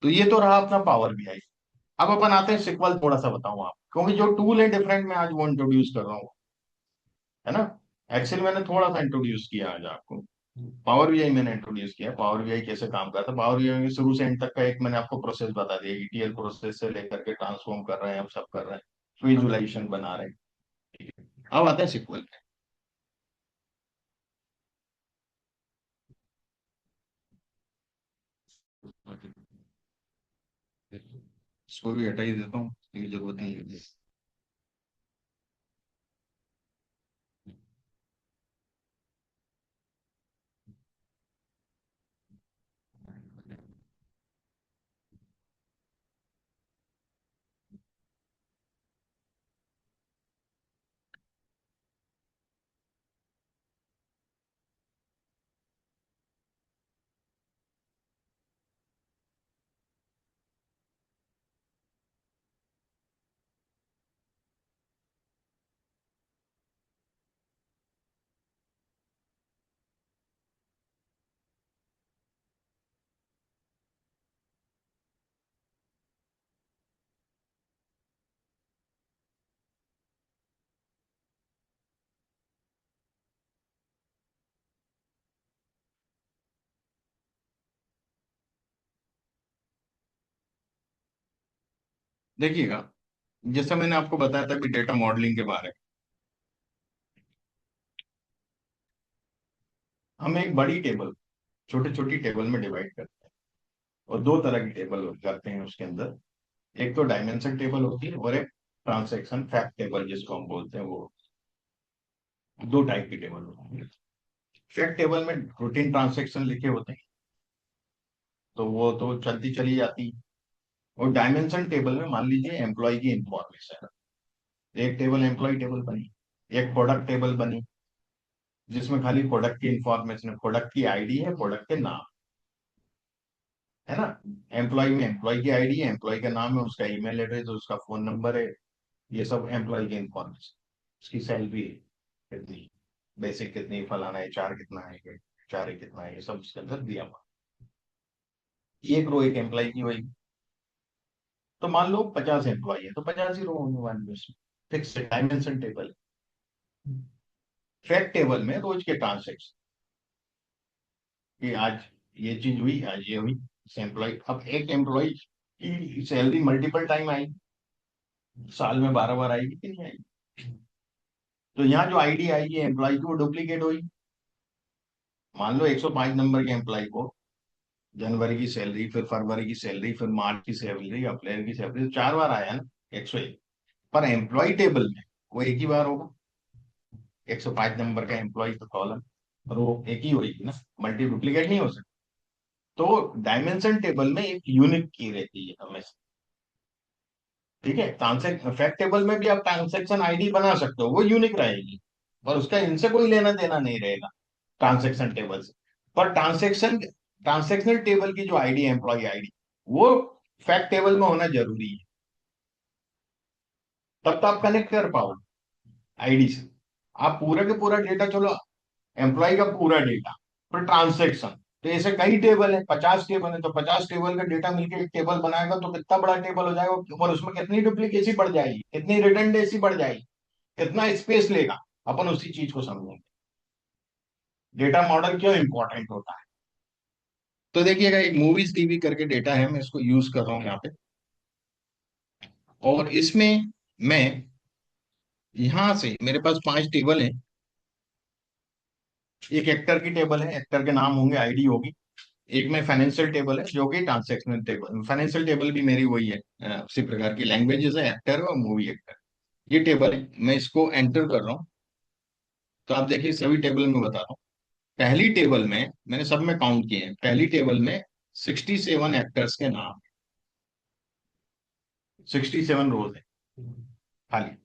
तो ये तो रहा अपना पावर बीआई। अब अपन आते हैं सिक्वल, थोड़ा सा बताऊं आप, क्योंकि जो टूल है डिफरेंट, मैं आज वो इंट्रोड्यूस कर रहा हूँ, है ना। एक्सेल मैंने थोड़ा सा इंट्रोड्यूस किया आज आपको, पावर बीआई मैंने इंट्रोड्यूस किया, पावर बीआई कैसे काम करता है। पावर बीआई में शुरू से एंड तक का एक मैंने आपको प्रोसेस बता दिया, ईटीएल प्रोसेस से लेकर के ट्रांसफॉर्म कर रहे हैं, हम सब कर रहे हैं, विजुअलाइजेशन बना रहे हैं। ठीक है, अब आते हैं सिक्वल पे। इसको भी हटा ही देता हूँ, इसकी जरूरत नहीं है। देखिएगा, जैसा मैंने आपको बताया था कि डेटा मॉडलिंग के बारे में, हम एक बड़ी टेबल छोटी छोटी टेबल में डिवाइड करते हैं, और दो तरह की टेबल करते हैं उसके अंदर। एक तो डायमेंशन टेबल होती है, और एक ट्रांसैक्शन फैक्ट टेबल जिसको हम बोलते हैं, वो दो टाइप की टेबल होती है। फैक्ट टेबल में रूटीन ट्रांसैक्शन लिखे होते हैं, तो वो तो चलती चली जाती है। और डायमेंशन टेबल में मान लीजिए एम्प्लॉय की इंफॉर्मेशन, एक टेबल एम्प्लॉय टेबल बनी, एक प्रोडक्ट टेबल बनी, जिसमें खाली प्रोडक्ट की इंफॉर्मेशन है, प्रोडक्ट की आईडी है, प्रोडक्ट के नाम, है ना। एम्प्लॉय में एम्प्लॉय की आईडी है, एम्प्लॉय का नाम है, उसका ईमेल एड्रेस, उसका फोन नंबर है, ये सब एम्प्लॉय की इंफॉर्मेशन। उसकी सैलरी कितनी, बेसिक कितनी, फलाना एचआर कितना है, एचआर कितना है, ये सब उसके अंदर दिया हुआ। एक रो एक एम्प्लॉय की होगी। तो मान लो 50 एम्प्लॉय है, तो 50 ही रो होने वाली है उसमें। Fix dimension table. Fact table में रोज के ट्रांजेक्शन, कि आज ये चीज हुई, आज ये हुई। एम्प्लॉय, अब एक एम्प्लॉय कि सैलरी मल्टीपल टाइम आएगी, साल में 12 बार आएगी कि नहीं आएगी। तो यहाँ जो आईडी आएगी एम्प्लॉय की वो डुप्लीकेट होगी। मान लो 105 नंबर के एम्प्लॉय को जनवरी की सैलरी, फिर फरवरी की सैलरी, फिर मार्च की सैलरी, अप्रैल की सैलरी, तो 4 बार आया ना 101। पर एम्प्लॉय टेबल में वो एक ही बार होगा। 105 नंबर का एम्प्लॉय का कॉलम, और वो एक ही होगी ना, मल्टी डुप्लीकेट नहीं हो सकता। तो डायमेंशन टेबल में एक यूनिक की रहती है हमेशा। ठीक है, ट्रांसेक्शन फैक्ट टेबल में भी आप ट्रांसेक्शन आईडी बना सकते हो, वो यूनिक रहेगी, और उसका इनसे कोई लेना देना नहीं रहेगा ट्रांसेक्शन टेबल से। पर ट्रांसेक्शनल टेबल की जो आईडी है, एम्प्लॉय आईडी, वो फैक्ट टेबल में होना जरूरी है, तब तो आप कनेक्ट कर पाओ आईडी से। आप पूरा के पूरा डेटा, चलो एम्प्लॉय का पूरा डेटा, फिर ट्रांसेक्शन, तो ऐसे कई टेबल है, 50 टेबल है, तो 50 टेबल का डेटा मिलकर एक टेबल बनाएगा, तो कितना बड़ा टेबल हो जाएगा, और उसमें कितनी डुप्लीकेसी बढ़ जाएगी, कितनी रिडंडेंसी बढ़ जाएगी, कितना स्पेस लेगा। अपन उसी चीज को समझेंगे, डेटा मॉडल क्यों इंपॉर्टेंट होता है। तो देखिएगा, एक मूवीज टीवी करके डेटा है, मैं इसको यूज कर रहा हूँ यहाँ पे। और इसमें मैं, यहां से मेरे पास 5 टेबल है। एक एक्टर की टेबल है, एक्टर के नाम होंगे, आईडी होगी। एक में फाइनेंशियल टेबल है जो कि ट्रांजैक्शनल टेबल, फाइनेंशियल टेबल भी मेरी वही है, उसी प्रकार की लैंग्वेजेस है, एक्टर और मूवी एक्टर। ये टेबल है, मैं इसको एंटर कर रहा हूँ। तो आप देखिए सभी टेबल में बता रहा हूँ। पहली टेबल में मैंने सब में काउंट किए हैं, पहली टेबल में 67 एक्टर्स के नाम, 67 रोज है खाली।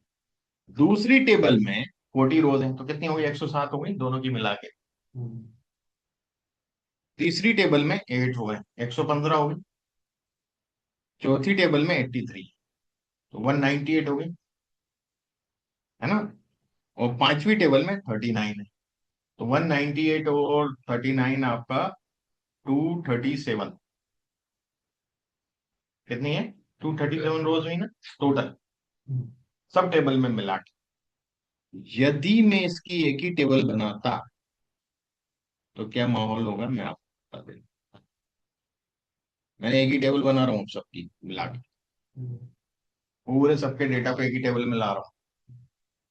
दूसरी टेबल में 40 रोज है, तो कितनी हो गई, 107 हो गई दोनों की मिला के। तीसरी टेबल में 8 हो गए, 115 हो गई। चौथी टेबल में 83, तो 198 हो गई, है ना। और पांचवी टेबल में 39 है, तो 198 और 39 आपका 237, कितनी है, 237 रोज हुई ना टोटल, सब टेबल में मिला के। यदि मैं इसकी एक ही टेबल बनाता तो क्या माहौल होगा, मैं आपको बता देता। मैंने एक ही टेबल बना रहा हूँ सबकी मिला के, पूरे सबके डेटा को एक ही टेबल में ला रहा हूँ।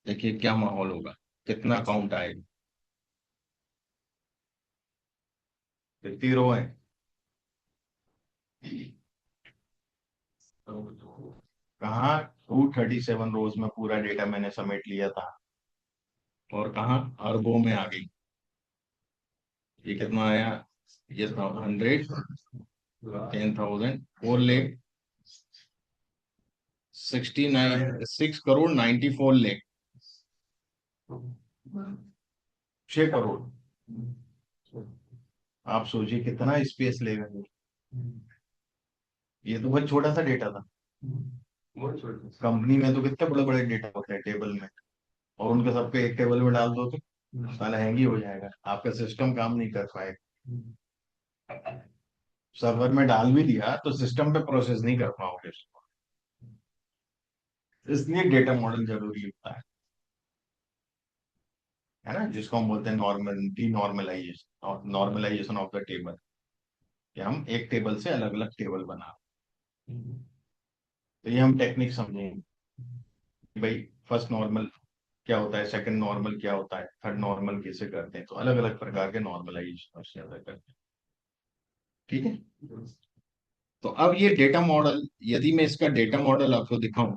देखिए क्या माहौल होगा, कितना काउंट आएगा, कितनी रो है। कहाँ, 237 रोज में पूरा डेटा मैंने समेट लिया था, और कहाँ अरबों में आ गई। ये कितना आया, ये 100, 10,000, 4 लाख, 69, 6 करोड़ 94 लाख, 6 करोड़। आप सोचिए कितना स्पेस लेगा ये तो बहुत छोटा सा डेटा था। कंपनी में तो कितने बड़े बड़े डेटा होते हैं टेबल में, और उनके सबके एक टेबल में डाल दो तो साला हैंग ही हो जाएगा, आपका सिस्टम काम नहीं कर पाएगा। सर्वर में डाल भी दिया तो सिस्टम पे प्रोसेस नहीं कर पाओगे उसको। इसलिए डेटा मॉडल जरूरी होता है ना, जिसको हम बोलते हैं normal D normalization, normalization of the table, कि हम एक टेबल से अलग अलग टेबल बना। तो ये हम टेक्निक समझेंगे कि भाई फर्स्ट नॉर्मल क्या होता है, सेकंड नॉर्मल क्या होता है, थर्ड नॉर्मल कैसे करते हैं, तो अलग अलग प्रकार के नॉर्मलाइजेशन करते हैं। ठीक है। तो अब ये डेटा मॉडल, यदि मैं इसका डेटा मॉडल आपको दिखाऊं,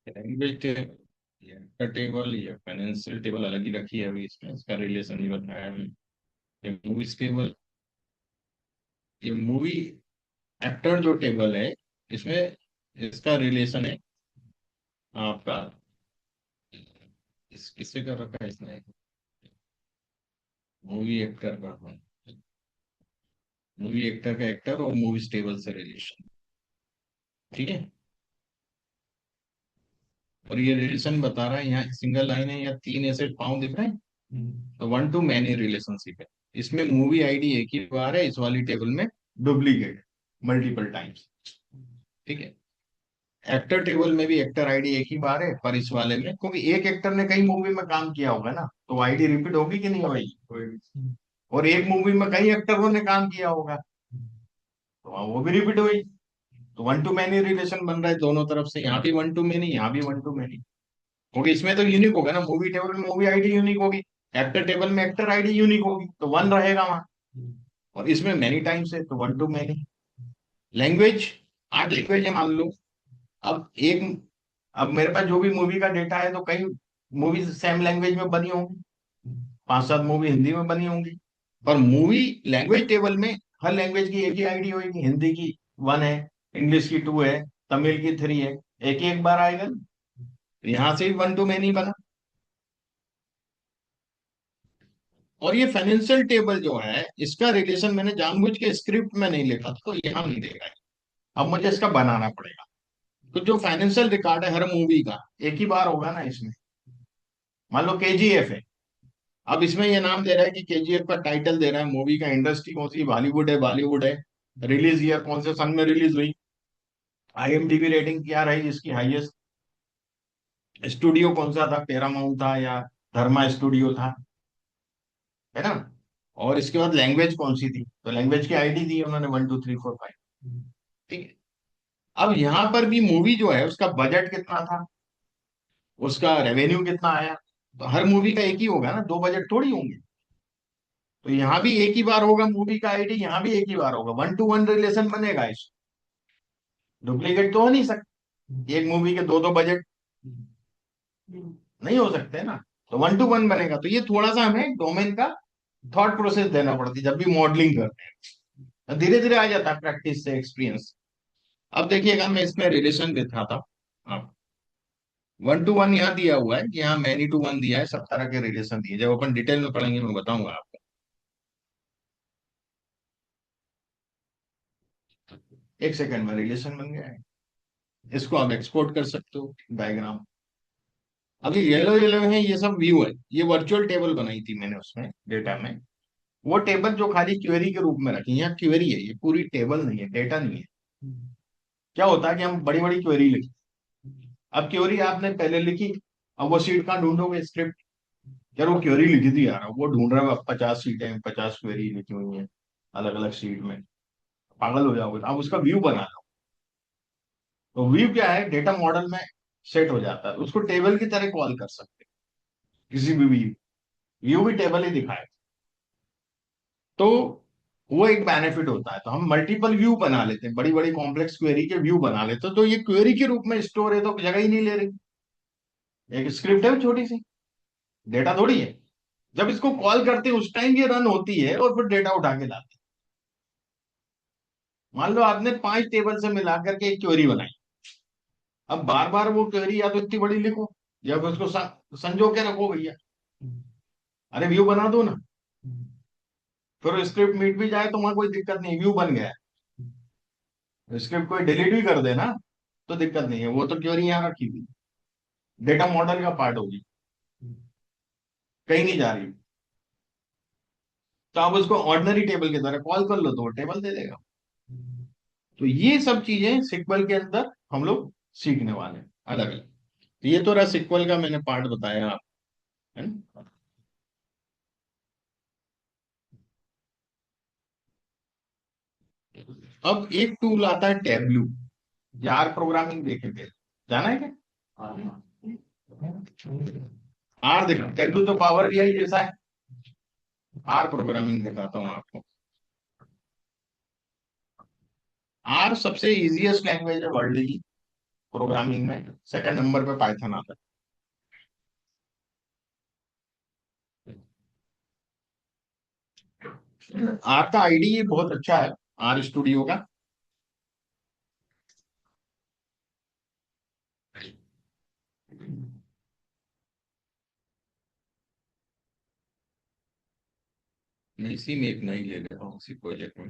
लैंग्वेज टेबल या फाइनेंशियल टेबल अलग ही रखी है, अभी इसमें इसका रिलेशन नहीं बताया है। ये मूवीज टेबल, ये मूवी एक्टर जो टेबल है, इसमें इसका रिलेशन है आपका किससे कर रखा है इसने? मूवी एक्टर का, मूवी एक्टर का एक्टर और मूवी टेबल से रिलेशन। ठीक है। और ये रिलेशन बता रहा है, यहाँ सिंगल लाइन है या तीन ऐसे पाँव दिख रहे हैं, तो वन टू मैनी रिलेशनशिप है। इसमें मूवी आईडी एक ही बार है, इस वाली टेबल में डुप्लीकेट मल्टीपल टाइम्स। ठीक है। एक्टर टेबल में भी एक्टर आईडी एक ही बार है, पर इस वाले में क्योंकि एक एक्टर ने कई मूवी में काम किया होगा ना, तो आईडी रिपीट होगी कि नहीं होगी। और एक मूवी में कई एक्टरों ने काम किया होगा, तो वहाँ वो भी रिपीट हुई। तो वन टू मैनी रिलेशन बन रहा है दोनों तरफ से, यहाँ भी वन टू मैनी, यहाँ भी वन टू मैनी। क्योंकि इसमें तो यूनिक होगा ना, मूवी टेबल में मूवी आईडी यूनिक होगी, एक्टर टेबल में एक्टर आईडी यूनिक होगी, तो वन रहेगा वहां। और इसमें मैनी टाइम्स है, तो one two many. Language, 8 language है मान लो। अब एक, अब मेरे पास जो भी मूवी का डेटा है, तो कई मूवी सेम लैंग्वेज में बनी होंगी, 5-7 मूवी हिंदी में बनी होंगी। पर मूवी लैंग्वेज टेबल में हर लैंग्वेज की एक ही आईडी होगी। हिंदी की 1 है, इंग्लिश की 2 है, तमिल की 3 है। एक ही एक बार आएगा ना, तो यहां से भी वन टू मैनी बना। और ये फाइनेंशियल टेबल जो है, इसका रिलेशन मैंने जानबूझ के स्क्रिप्ट में नहीं लिखा था, तो यहाँ नहीं देगा है। अब मुझे इसका बनाना पड़ेगा। तो जो फाइनेंशियल रिकॉर्ड है हर मूवी का, एक ही बार होगा ना इसमें। मान लो केजीएफ है, अब इसमें ये नाम दे रहा है कि केजीएफ का टाइटल दे रहा है, मूवी का इंडस्ट्री कौन सी, हॉलीवुड है बॉलीवुड है, रिलीज ईयर कौन से सन में रिलीज हुई, आईएमडीबी रेटिंग क्या रही इसकी हाईएस्ट, स्टूडियो कौन सा था, पैरामाउंट था या धर्मा स्टूडियो था, है ना। और इसके बाद लैंग्वेज कौन सी थी, तो लैंग्वेज की आईडी दी उन्होंने 1 2 3 4 5। ठीक है। अब यहां पर भी मूवी जो है उसका बजट कितना था, उसका रेवेन्यू कितना आया, तो हर मूवी का एक ही होगा ना, दो बजट थोड़ी होंगे। तो यहाँ भी एक ही बार होगा मूवी का आईडी, यहाँ भी एक ही बार होगा, 1 to 1 रिलेशन बनेगा इस। डुप्लीकेट तो हो नहीं सकता, एक मूवी के दो दो बजट नहीं हो सकते ना। तो 1 to 1 बनेगा। तो ये थोड़ा सा हमें डोमेन का थॉट प्रोसेस देना पड़ती है जब भी मॉडलिंग करते हैं, धीरे धीरे आ जाता है प्रैक्टिस से, एक्सपीरियंस। अब देखिएगा, मैं इसमें रिलेशन दिखाता हूँ आप। 1 to 1 यहाँ दिया हुआ है कि यहाँ मैनी टू वन दिया है, सब तरह के रिलेशन दिए, जब अपन डिटेल में पढ़ेंगे मैं बताऊंगा आपको। एक सेकंड में रिलेशन बन गया है। इसको आप एक्सपोर्ट कर सकते हो डायग्राम। अभी येलो येलो है, ये सब व्यू है। ये वर्चुअल टेबल बनाई थी मैंने उसमें डेटा में। वो टेबल जो खाली क्वेरी के रूप में रखी, यहाँ क्वेरी है, ये पूरी टेबल नहीं है, डेटा नहीं है। क्या होता है कि हम बड़ी बड़ी क्वेरी लिखी, अब क्वेरी आपने पहले लिखी, अब वो सीट कहाँ ढूंढोगे, स्क्रिप्ट। यार वो क्वेरी लिखी थी यार, वो ढूंढ रहा है, 50 सीटें 50 क्वेरी लिखी हुई है अलग अलग सीट में, पागल हो जाओगे। अब उसका व्यू बना लो। तो व्यू क्या है, डेटा मॉडल में सेट हो जाता है, उसको टेबल की तरह कॉल कर सकते हैं, किसी भी व्यू। व्यू भी टेबल ही दिखाए, तो वो एक बेनिफिट होता है। तो हम मल्टीपल व्यू बना लेते हैं, बड़ी बड़ी कॉम्प्लेक्स क्वेरी के व्यू बना लेते हैं, तो ये क्वेरी के रूप में स्टोर है, तो जगह ही नहीं ले रही। एक स्क्रिप्ट है छोटी सी, डेटा थोड़ी है। जब इसको कॉल करते हैं उस टाइम ये रन होती है और फिर डेटा उठा के लाते हैं। मान लो आपने 5 टेबल से मिलाकर के एक क्वेरी बनाई, अब बार बार वो क्वेरी या तो इतनी बड़ी लिखो या फिर उसको संजो के रखो भैया। अरे व्यू बना दो ना, फिर स्क्रिप्ट मिट भी जाए तो वहां कोई दिक्कत नहीं, व्यू बन गया। स्क्रिप्ट कोई डिलीट भी कर देना तो दिक्कत नहीं है, वो तो क्वेरी यहाँ रखी हुई, डेटा मॉडल का पार्ट होगी, कहीं नहीं जा रही। तो आप उसको ऑर्डिनरी टेबल की तरह कॉल कर लो तो वो टेबल दे देगा। तो ये सब चीजें सिक्वल के अंदर हम लोग सीखने वाले हैं अलग अलग। तो ये तो रहा सिक्वल का मैंने पार्ट बताया आप, है ना। अब एक टूल आता है टैबलू, यार प्रोग्रामिंग देखे थे, जाना है क्या। आर देखो, टैबलू तो पावर बीआई जैसा है। आर प्रोग्रामिंग दिखाता हूँ आपको। आर सबसे इजीएस्ट लैंग्वेज है वर्ल्ड की प्रोग्रामिंग में, सेकंड नंबर पे पाइथन आता है। आर का आईडी बहुत अच्छा है, आर स्टूडियो का। मैं इसी में एक नई ले लेता हूँ, इसी प्रोजेक्ट में।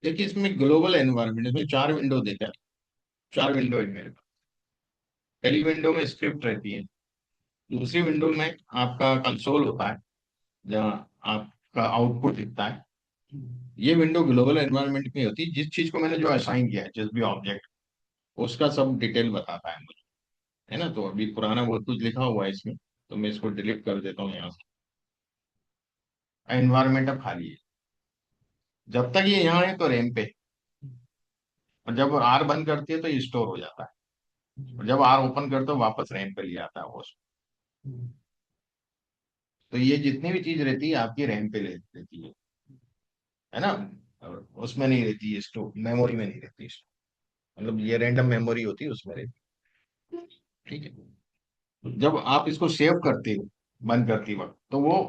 देखिए इसमें ग्लोबल एनवायरनमेंट, इसमें चार विंडो देता है। चार विंडो है मेरे पास। पहली विंडो में स्क्रिप्ट रहती है। दूसरी विंडो में आपका कंसोल होता है, जहाँ आपका आउटपुट दिखता है। ये विंडो ग्लोबल एनवायरनमेंट में होती है। जिस चीज को मैंने जो असाइन किया है, जिस भी ऑब्जेक्ट, उसका सब डिटेल बताता है मुझे, है ना। तो अभी पुराना बहुत कुछ लिखा हुआ है इसमें, तो मैं इसको डिलीट कर देता हूँ यहाँ से। एनवायरनमेंट अब खाली है। जब तक ये यहाँ है तो रैम पे, और जब आर बंद करती है तो ये स्टोर हो जाता है, और जब आर ओपन करते हो वापस रैम पे ले आता है वो। तो ये जितनी भी चीज रहती है आपकी रैम पे ले रहती है ना। और उसमें नहीं रहती है स्टोर, मेमोरी में नहीं रहती। मतलब ये रैंडम मेमोरी होती है, उसमें रहती है। ठीक है। जब आप इसको सेव करते हो बंद करती वक्त, तो वो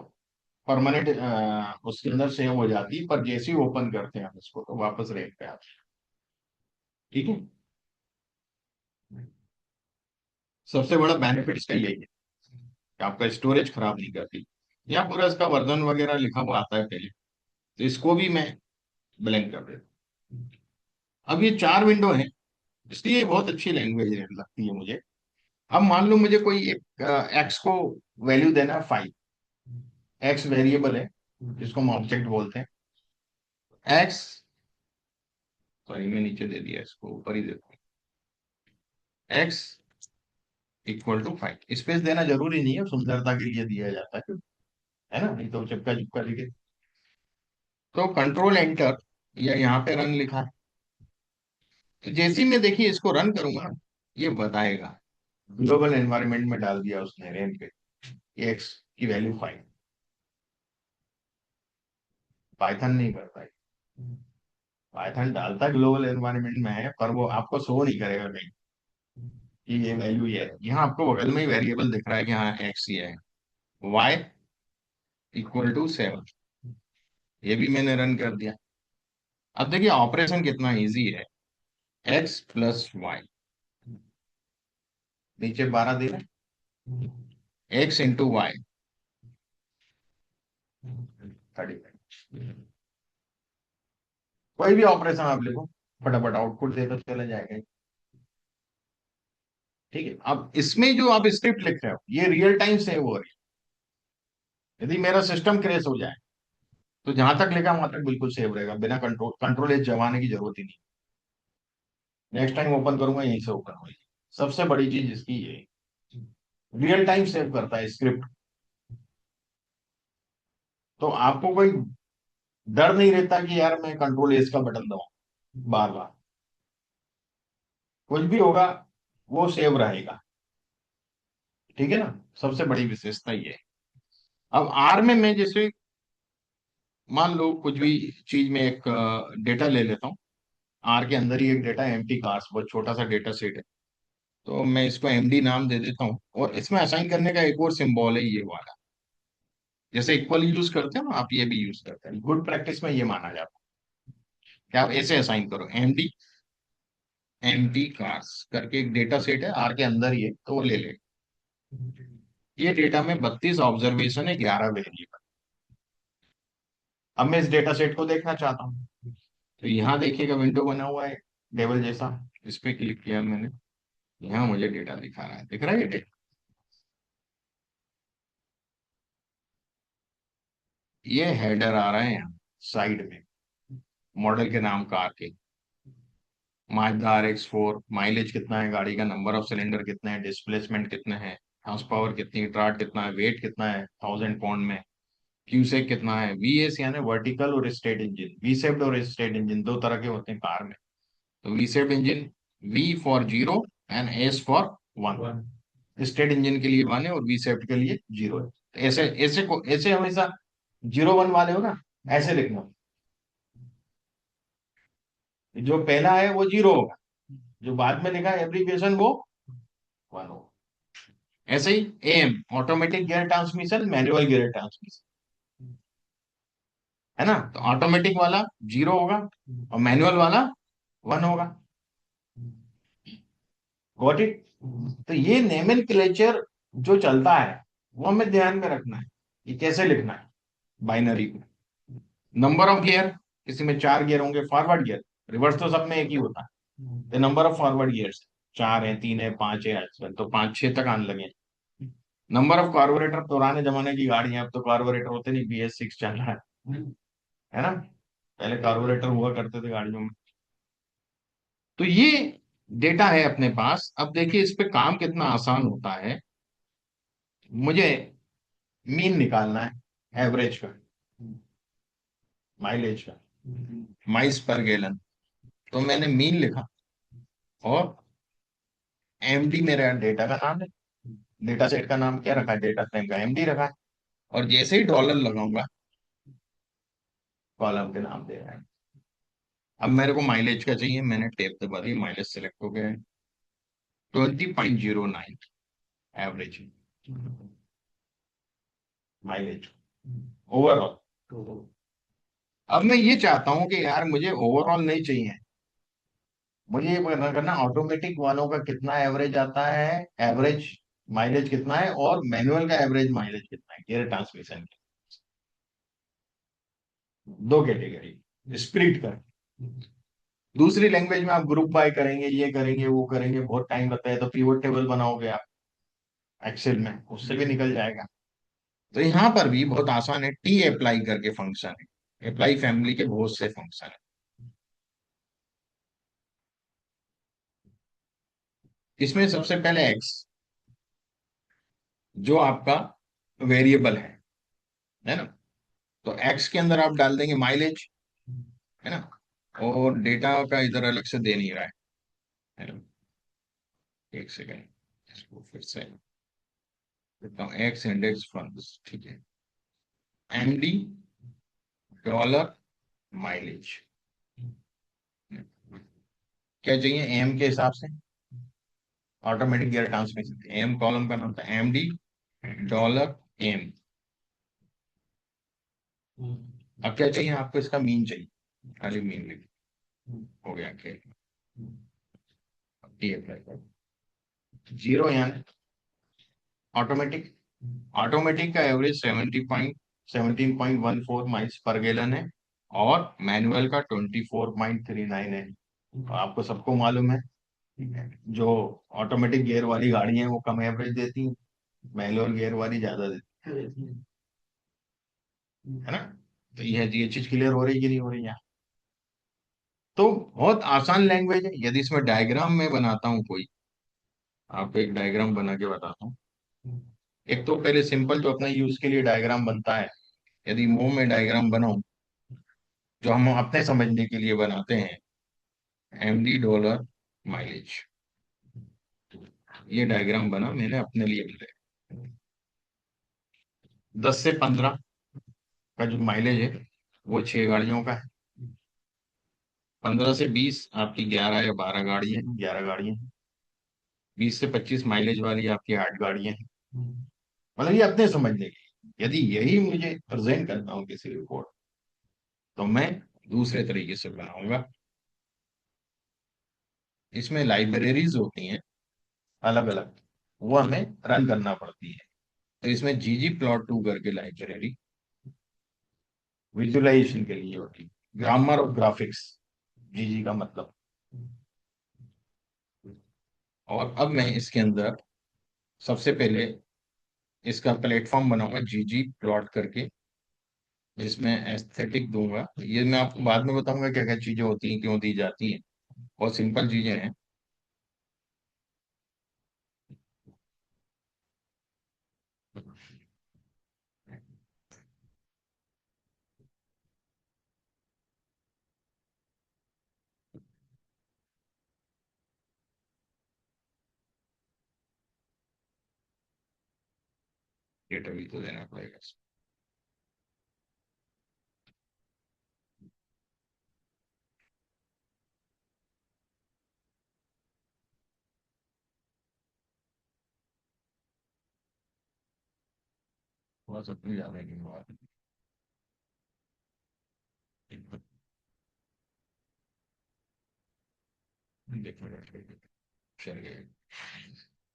परमानेंट उसके अंदर सेव हो जाती है, पर जैसे ही ओपन करते हैं हम इसको तो वापस रैम पे आती है। ठीक है। सबसे बड़ा बेनिफिट इसका यही है कि आपका स्टोरेज खराब नहीं करती। यहाँ पूरा इसका वर्जन वगैरह लिखा हुआ आता है पहले, तो इसको भी मैं ब्लैंक कर देता हूँ। अब ये चार विंडो है, इसलिए ये बहुत अच्छी लैंग्वेज लगती है मुझे। अब मान लो मुझे कोई एक एक्स को वैल्यू देना है 5। एक्स वेरिएबल है जिसको हम ऑब्जेक्ट बोलते हैं। एक्स, सॉरी मैं नीचे दे दिया, इसको ऊपर ही देता हूँ। X equal to 5। स्पेस देना जरूरी नहीं है, सुंदरता के लिए दिया जाता है ना, नहीं तो चिपका चिपका लिखे। तो कंट्रोल एंटर, या यहाँ पे रन लिखा है। तो जैसे ही मैं देखिए इसको रन करूंगा, ये बताएगा ग्लोबल एनवायरनमेंट में डाल दिया उसने रैम पे, एक्स की वैल्यू 5। पाइथन नहीं करता है। पाइथन डालता ग्लोबल एनवायरनमेंट में है, पर वो आपको शो नहीं करेगा कहीं कि ये वैल्यू ये है। यहाँ आपको बगल में ही वेरिएबल दिख रहा है कि हाँ एक्स ये है। वाई इक्वल टू 7, ये भी मैंने रन कर दिया। अब देखिए ऑपरेशन कितना इजी है। एक्स प्लस वाई, नीचे 12 दे रहे, एक्स इंटू वाई 35। कोई भी ऑपरेशन आप लिखो, फटाफट आउटपुट दे तो चले जाएगा। ठीक है। अब इसमें जो आप स्क्रिप्ट लिख रहे हो ये रियल टाइम सेव हो रही है। यदि मेरा सिस्टम क्रैश हो जाए तो जहां तक लिखा वहां तक बिल्कुल सेव रहेगा, बिना कंट्रोल कंट्रोल एज जमाने की जरूरत ही नहीं। नेक्स्ट टाइम ओपन करूंगा यहीं से ओपन होगी। सबसे बड़ी चीज इसकी ये, रियल टाइम सेव करता है स्क्रिप्ट। तो आपको कोई डर नहीं रहता कि यार मैं कंट्रोल एज का बटन दबाऊं बार बार। कुछ भी होगा वो सेव रहेगा। ठीक है ना। सबसे बड़ी विशेषता ये है। अब आर में मैं जैसे मान लो कुछ भी चीज में एक डेटा ले लेता हूँ। आर के अंदर ही एक डेटा एम्प्टी कार्स, बहुत छोटा सा डेटा सेट है। तो मैं इसको एमडी नाम दे देता हूँ, और इसमें असाइन करने का एक और सिंबल है ये वाला। जैसे इक्वल यूज करते हैं ना, आप ये भी यूज करते हैं। गुड प्रैक्टिस में ये माना जाता है कि आप ऐसे असाइन करो, एमडी एमडी कार्स करके एक डेटा सेट है आर के अंदर ही है, तो वो ले ले। ये डेटा में 32 ऑब्जर्वेशन है, 11 वेरिएबल। अब मैं इस डेटा सेट को देखना चाहता हूँ, तो यहाँ देखिएगा विंडो बना हुआ है टेबल जैसा। इस पे क्लिक किया मैंने, यहाँ मुझे डेटा दिखा रहा है, दिख रहा है ये डेटा। ये हेडर आ रहा है यहाँ साइड में, मॉडल के नाम कार के। माजदा RX-4, माइलेज कितना है गाड़ी का, नंबर ऑफ सिलेंडर कितने हैं, डिस्प्लेसमेंट कितने हैं, हॉर्स पावर कितनी, ट्राट कितना है, वेट कितना है 1000 पाउंड में, क्यूसेक कितना है, VS यानी वर्टिकल और स्ट्रेट इंजन, वी शेप्ड और स्ट्रेट इंजन दो तरह के होते हैं कार में। तो V shaped engine, V for zero and S for 1। Straight engine के लिए 1 है और वी शेप्ड के लिए 0 है। तो ऐसे ऐसे को ऐसे हमेशा 0 1 वाले हो ना, ऐसे लिखना। जो पहला है वो 0 होगा, जो बाद में लिखा है एब्रीविएशन वो 1 होगा। ऐसे ही AM automatic gear transmission, manual gear transmission, है ना। तो ऑटोमेटिक वाला 0 होगा और मैनुअल वाला 1 होगा। Got it. तो ये नेमेनक्लेचर जो चलता है वो हमें ध्यान में रखना है, ये कैसे लिखना है बाइनरी को। नंबर ऑफ गियर, किसी में 4 गियर होंगे, फॉरवर्ड गियर, रिवर्स तो सब में एक ही होता है। तो नंबर ऑफ फॉरवर्ड गियर्स 4 है, 3 है, 5 है, आजकल तो 5 6 तक आने लगे। नंबर ऑफ कार्बोरेटर, पुराने जमाने की गाड़ी है, अब तो कार्बोरेटर होते नहीं, BS6 चल रहा है ना। पहले कार्बोरेटर हुआ करते थे गाड़ियों में। तो ये डेटा है अपने पास। अब देखिए इस पे काम कितना आसान होता है। मुझे मीन निकालना है एवरेज का, माइलेज का, माइल्स पर गैलन। तो मैंने मीन लिखा और MD मेरा डेटा का नाम है। डेटा सेट का नाम क्या रखा है, डेटा फ्रेम का MD रखा है। और जैसे ही डॉलर लगाऊंगा, कॉलम के नाम दे रहा है। अब मेरे को माइलेज का चाहिए, मैंने टेप दबा दी, माइलेज सेलेक्ट हो गया है 20.09 एवरेज माइलेज ओवरऑल। अब मैं ये चाहता हूं कि यार मुझे ओवरऑल नहीं चाहिए, मुझे ये पता करना ऑटोमेटिक वालों का कितना एवरेज आता है, एवरेज माइलेज कितना है, और मैनुअल का एवरेज माइलेज कितना है गियर ट्रांसमिशन की। दो कैटेगरी स्प्लिट कर। दूसरी लैंग्वेज में आप ग्रुप बाय करेंगे, ये करेंगे वो करेंगे, बहुत टाइम लगता है, तो पिवट टेबल बनाओगे आप एक्सेल में, उससे भी निकल जाएगा। तो यहाँ पर भी बहुत आसान है, टी अप्लाई करके फंक्शन है, अप्लाई फैमिली के बहुत से फंक्शन है। इसमें सबसे पहले एक्स, जो आपका वेरिएबल है ना। तो एक्स के अंदर आप डाल देंगे माइलेज, है ना। और डेटा का इधर अलग से दे नहीं रहा है ना। एक सेकेंड, इसको फिर से लिखता हूँ, एक्स इंडेक्स फंड्स, ठीक है। MD डॉलर माइलेज, क्या चाहिए एम के हिसाब से, automatic gear transmission, M column का नाम था, MD डॉलर एम। अब क्या चाहिए आपको, इसका मीन चाहिए, खाली मीन लिख, हो गया क्या, टी अप्लाई कर, जीरो यानी ऑटोमेटिक। ऑटोमेटिक का एवरेज 17.14 माइल्स पर गैलन है, और मैनुअल का 24.39 है। तो आपको सबको मालूम है, जो ऑटोमेटिक गियर वाली गाड़ी है वो कम एवरेज देती है, मैनुअल गियर वाली ज्यादा देती है ना। तो ये चीज क्लियर हो रही है कि नहीं हो रही है। तो बहुत आसान लैंग्वेज है। यदि इसमें डायग्राम में बनाता हूँ कोई, आपको एक डायग्राम बना के बताता हूँ। एक तो पहले सिंपल जो अपने यूज के लिए डायग्राम बनता है, यदि मुंह में डायग्राम बनाऊं, जो हम अपने समझने के लिए बनाते हैं, MD डॉलर माइलेज, ये डायग्राम बना मैंने अपने लिए बनाया। 10 से 15 का जो माइलेज है वो 6 गाड़ियों का है। 15 से 20 आपकी 11 या 12 गाड़ी है, 11 गाड़ियां हैं। 20 से 25 माइलेज वाली आपकी 8 गाड़ियां हैं। मतलब ये अपने समझने के, यदि यही मुझे प्रेजेंट करना हो किसी रिपोर्ट, तो मैं दूसरे तरीके से बनाऊंगा। इसमें लाइब्रेरीज होती हैं अलग अलग, वो हमें रन करना पड़ती है। तो इसमें ggplot2 करके लाइब्रेरी विजुअलाइजेशन के लिए होती है, ग्रामर और ग्राफिक्स, GG का मतलब। और अब मैं इसके अंदर सबसे पहले इसका प्लेटफॉर्म बनाऊंगा ggplot करके, जिसमें एस्थेटिक दूंगा। ये मैं आपको बाद में बताऊंगा क्या क्या चीजें होती हैं, क्यों दी जाती हैं, बहुत सिंपल चीजें हैं। डेटा भी तो देना पड़ेगा। थोड़ा सा अपनी ज्यादा नहीं हुआ। देखो चलिए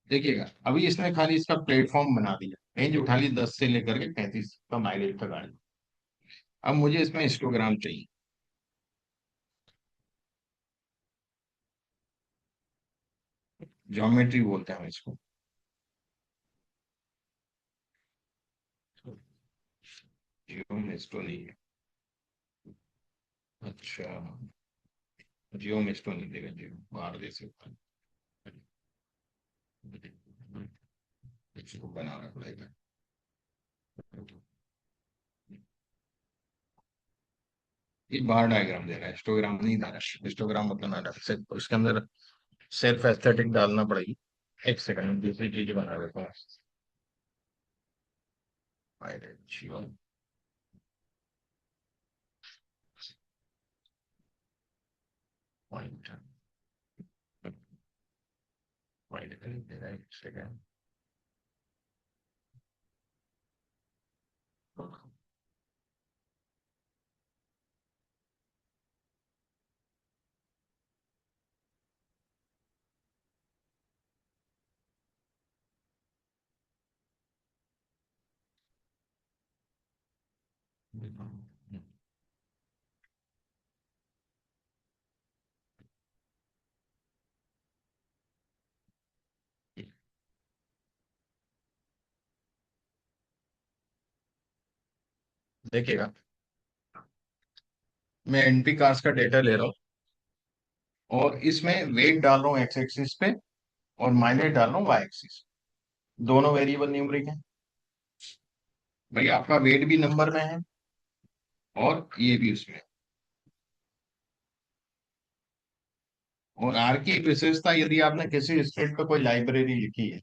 देखिएगा, अभी इसने खाली इसका प्लेटफॉर्म बना दिया, रेंज उठा ली 10 से लेकर के 35 का माइलेज का गाड़ी। अब मुझे इसमें हिस्टोग्राम चाहिए। ज्योमेट्री बोलते हैं हम इसको। जियोमिस्टो नहीं है। अच्छा, जियोमिस्टो नहीं देगा, जियो बाहर दे सकता है, इसको बनाना पड़ेगा। ये बार डायग्राम दे रहा है, हिस्टोग्राम नहीं दे रहा है। हिस्टोग्राम मतलब ना डाल सिर्फ उसके अंदर सिर्फ एस्थेटिक डालना पड़ेगी। एक सेकंड दूसरी चीज बना देता हूँ। जियो पॉइंट पॉइंट दे रहा है, एक सेकंड। देखिएगा, मैं एनपी कार्स का डेटा ले रहा हूँ और इसमें वेट डाल रहा हूँ एक्स एक्सिस पे और माइलेज डाल रहा हूँ वाई एक्सिस। दोनों वेरिएबल न्यूमरिक है। भाई आपका वेट भी नंबर में है और ये भी उसमें। और आर की एक विशेषता, यदि आपने किसी स्टेट पे कोई लाइब्रेरी लिखी है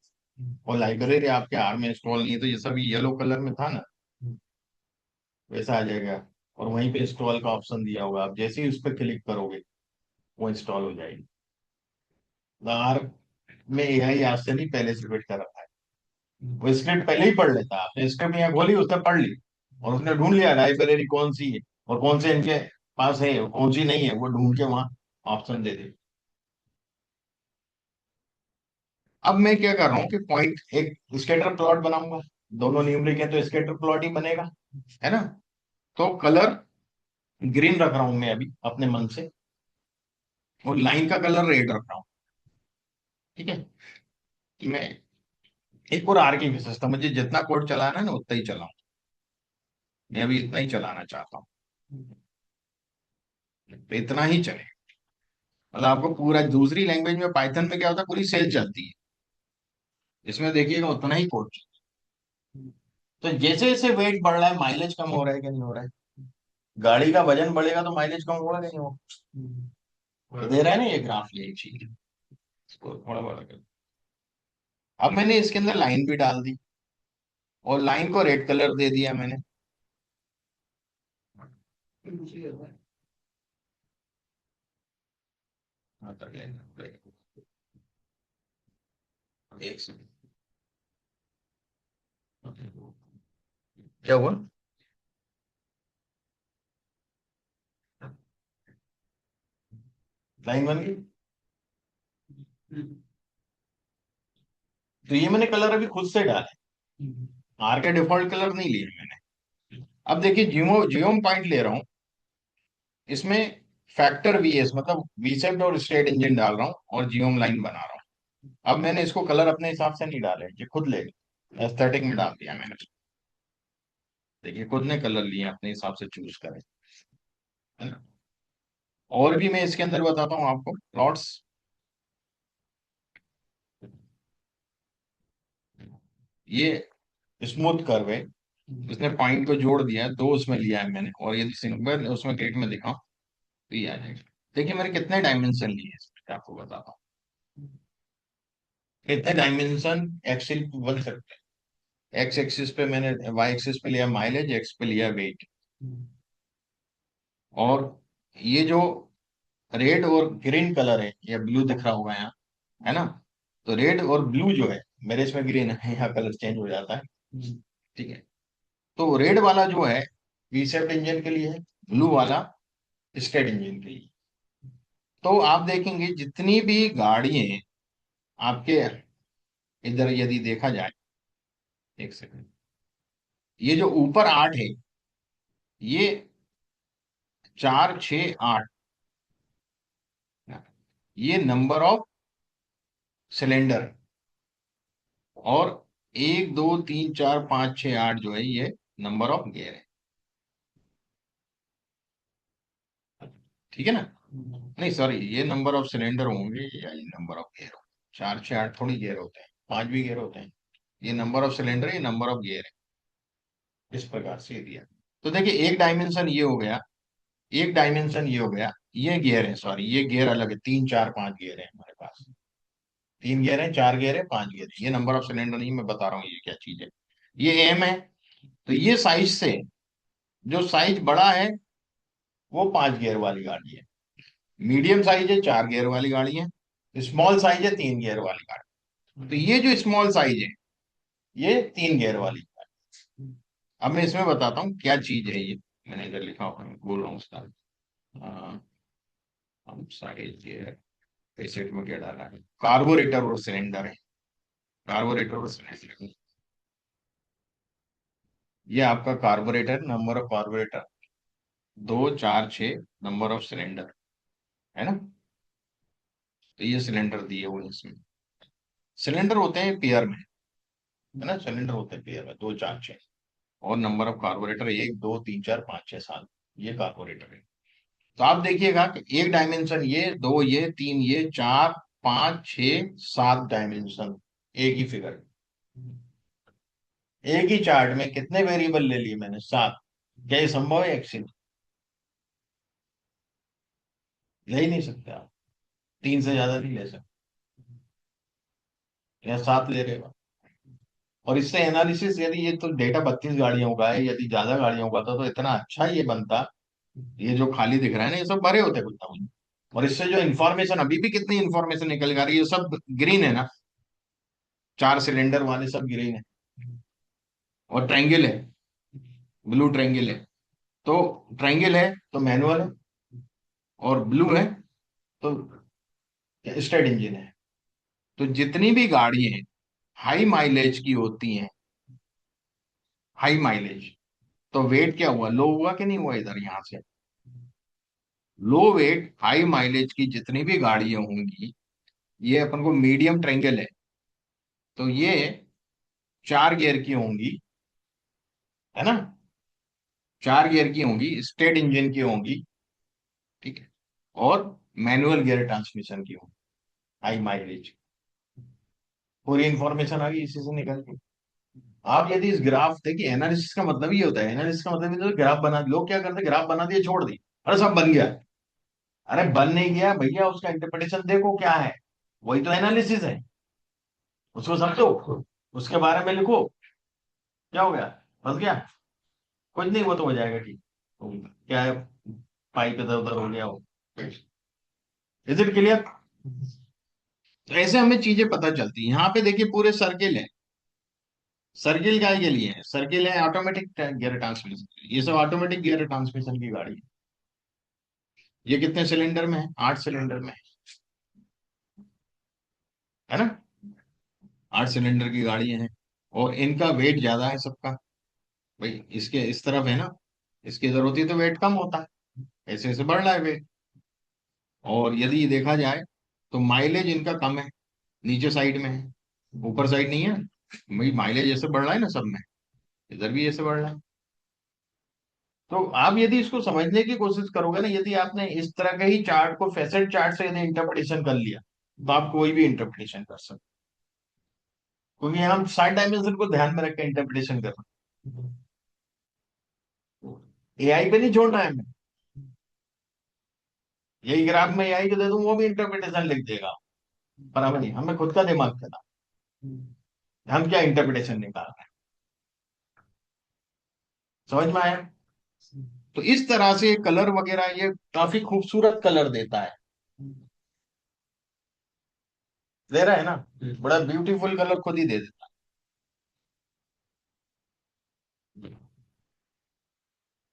और लाइब्रेरी आपके आर में इंस्टॉल नहीं है, तो ये सब येलो कलर में था ना, वैसा आ जाएगा। और वहीं पे इंस्टॉल का ऑप्शन दिया होगा, आप जैसे ही उस पर क्लिक करोगे वो इंस्टॉल हो जाएगी। आर में एआई आज से नहीं, पहले से फिट कर रखा है। वो स्क्रिप्ट पहले ही पढ़ लेता है, आपने स्क्रिप्ट यहाँ खोली उसने पढ़ ली और उसने ढूंढ लिया लाइब्रेरी कौन सी है और कौन से इनके पास है कौन सी नहीं है, वो ढूंढ के वहां ऑप्शन दे दे। अब मैं क्या कर रहा हूँ कि पॉइंट एक स्कैटर प्लॉट बनाऊंगा। दोनों न्यूमरिक है तो स्कैटर प्लॉट ही बनेगा, है ना। तो कलर ग्रीन रख रहा हूं मैं अभी अपने मन से, और लाइन का कलर रेड रख रहा हूँ। ठीक है, मैं एक और आर की विशेषता, मुझे जितना कोड चलाना है ना उतना ही चलाऊं। मैं अभी इतना ही चलाना चाहता हूँ, तो इतना ही चले। मतलब आपको पूरा, दूसरी लैंग्वेज में पाइथन में क्या होता है, पूरी सेल चलती है। इसमें देखिएगा उतना ही कोड। तो जैसे जैसे वेट बढ़ रहा है, माइलेज कम हो रहा है कि नहीं हो रहा है। गाड़ी का वजन बढ़ेगा तो माइलेज कम होगा कि नहीं होगा। तो दे रहा है ना ये ग्राफ, यही चीज है। इसको थोड़ा बड़ा कर। अब मैंने इसके अंदर लाइन भी डाल दी और लाइन को रेड कलर दे दिया मैंने। हाँ, कर लेना। एक सेकंड, क्या हुआ। लाइन बन गई। तो ये मैंने कलर अभी खुद से डाले, आर के डिफॉल्ट कलर नहीं लिए मैंने। अब देखिए, जियो जियोम पॉइंट ले रहा हूँ, इसमें फैक्टर वीएस मतलब वीसेट और स्टेट इंजन डाल रहा हूँ और जियोम लाइन बना रहा हूँ। अब मैंने इसको कलर अपने हिसाब से नहीं डाले, ये खुद ले एस्थेटिक में डाल दिया मैंने। देखिए खुद ने कलर लिए, अपने हिसाब से चूज करें, है ना। और भी मैं इसके अंदर बताता हूँ आपको प्लॉट्स। ये स्मूथ कर्व है, उसने पॉइंट को जोड़ दिया है, दो उसमें लिया है मैंने, और यदि सिंगल उसमें ग्रिड में दिखाऊं तो ये आ जाएगा। देखिए मैंने कितने डायमेंशन लिए हैं इसमें, आपको बताता हूँ। कितने डायमेंशन एक्सिल बन सकते हैं। एक्स एक्सिस पे मैंने, वाई एक्सिस पे लिया माइलेज, एक्स पे लिया वेट। और ये जो रेड और ग्रीन कलर है, या ब्लू दिख रहा होगा यहाँ, है ना। तो रेड और ब्लू जो है, मेरे इसमें ग्रीन है, यहाँ कलर चेंज हो जाता है। ठीक है, तो रेड वाला जो है वी सेट इंजन के लिए है, ब्लू वाला स्टेट इंजन के लिए। तो आप देखेंगे जितनी भी गाड़ी हैं आपके इधर यदि देखा जाए, एक सेकंड, ये जो ऊपर 8 है, ये 4 6 8, ये नंबर ऑफ सिलेंडर। और 1 2 3 4 5 6 8 जो है, ये नंबर ऑफ गियर है। ठीक है ना? नहीं सॉरी, ये नंबर ऑफ सिलेंडर होंगे या ये नंबर ऑफ गियर हो। 4 6 8 थोड़ी गियर होते हैं, 5 भी गियर होते हैं। ये नंबर ऑफ सिलेंडर, ये नंबर ऑफ गियर है। इस प्रकार से दिया। तो देखिए, एक डायमेंशन ये हो गया, एक डायमेंशन ये हो गया। ये गियर है, सॉरी, ये गियर अलग है। 3 4 5 गियर है हमारे पास। 3 गियर है, 4 गियर है, 5 गियर है। ये नंबर ऑफ सिलेंडर नहीं, मैं बता रहा हूँ ये क्या चीज है। ये एम है। तो ये साइज से जो साइज बड़ा है, वो 5 गियर वाली गाड़ी है। मीडियम साइज है, 4 गियर वाली गाड़ी है। स्मॉल साइज है, 3 गियर वाली गाड़ी। तो ये जो स्मॉल साइज है, ये 3 गियर वाली गाड़ी। अब मैं इसमें बताता हूँ क्या चीज है ये। मैंने इधर लिखा हुआ है, बोल रहा हूँ उसका। हम साइज गियर, कैसेट में क्या डाला है, कार्बोरेटर और सिलेंडर है। कार्बोरेटर और सिलेंडर, ये आपका carburettor, number of carburettor 2 4 6, number of cylinder, है ना? तो ये सिलेंडर दिए हुए हैं इसमें। सिलेंडर होते हैं पेयर में, है ना? सिलेंडर होते हैं पेयर में, 2 4 6। और नंबर ऑफ कार्बोरेटर 1 2 3 4 5 6 7, ये कार्बोरेटर है। तो आप देखिएगा कि एक डायमेंशन ये, दो ये, तीन ये, 4 5 6 7 डायमेंशन, एक ही फिगर। एक ही चार्ट में कितने वेरिएबल ले लिए मैंने? 7। क्या ये संभव है एक्चुअली? ले ही नहीं सकते आप। 3 से ज्यादा नहीं ले सकते, या 7 ले रहे हो। और इससे एनालिसिस, यदि ये तो डेटा 32 गाड़ियों का है, यदि ज्यादा गाड़ियों का था तो इतना अच्छा ये बनता। ये जो खाली दिख रहा है ना, ये सब भरे होते कुछ ना कुछ। और इससे जो इन्फॉर्मेशन, अभी भी कितनी इन्फॉर्मेशन निकल के आ रही है, ये सब ग्रीन है ना। 4 सिलेंडर वाले सब ग्रीन है। और ट्रायंगल है, ब्लू ट्रायंगल है। तो ट्रायंगल है तो मैनुअल है, और ब्लू है तो स्टेट इंजन है। तो जितनी भी गाड़ी हैं हाई माइलेज की होती हैं, हाई माइलेज, तो वेट क्या हुआ, लो हुआ कि नहीं हुआ इधर यहां से? लो वेट हाई माइलेज की जितनी भी गाड़ियां होंगी, ये अपन को मीडियम ट्रायंगल है, तो ये 4 गियर की होंगी, है ना? 4 गियर की होंगी, स्टेट इंजन की होंगी। ठीक है। और मैनुअल गियर ट्रांसमिशन की होंगी, हाई माइलेज। पूरी इंफॉर्मेशन आ गई इसी से निकल के। आप यदि इस ग्राफ देखिए, एनालिसिस का मतलब ये होता है, एनालिसिस का मतलब ये, तो ग्राफ बना, लोग क्या करते हैं, ग्राफ बना दिए छोड़ दी, अरे सब बन गया। अरे बन नहीं गया भैया, उसका इंटरप्रिटेशन देखो क्या है। वही तो एनालिसिस है। उसको समझो, उसके बारे में लिखो। क्या हो गया? बस गया? कुछ नहीं, वो तो हो जाएगा ठीक। क्या है, पाइप इधर उधर हो गया हो। Is it clear? तो ऐसे हमें चीजें पता चलती हैं। यहाँ पे देखिए पूरे सर्किल है। सर्किल काय के लिए है? सर्किल है ऑटोमेटिक गियर ट्रांसमिशन, ये सब ऑटोमेटिक गियर ट्रांसमिशन की गाड़ी है। ये कितने सिलेंडर में है? 8 सिलेंडर में है ना? 8 सिलेंडर की गाड़ी है। और इनका वेट ज्यादा है सबका। भाई इसके इस तरफ है ना, इसकी इधर होती है तो वेट कम होता है। ऐसे ऐसे बढ़ रहा है वेट। और यदि देखा जाए तो माइलेज इनका कम है, नीचे साइड में है, ऊपर साइड नहीं है। भाई माइलेज ऐसे बढ़ रहा है ना सब में, इधर भी ऐसे बढ़ रहा है। तो आप यदि इसको समझने की कोशिश करोगे ना, यदि आपने इस तरह के ही चार्ट को फैसेट चार्ट से यदि इंटरप्रिटेशन कर लिया, तो आप कोई भी इंटरप्रिटेशन कर सकते। क्योंकि हम 60 डायमेंशन को ध्यान में रख के इंटरप्रिटेशन कर रहे हैं। एआई पे नहीं छोड़ रहा है हमें। यही ग्राफ में एआई को दे दूं, वो भी इंटरप्रिटेशन लिख देगा। पर हमें नहीं, हमें खुद का दिमाग चला, हम क्या इंटरप्रिटेशन निकाल रहे हैं। समझ में आया? तो इस तरह से कलर वगैरह ये काफी खूबसूरत कलर देता है। दे रहा है ना? बड़ा ब्यूटीफुल कलर खुद ही दे देता है।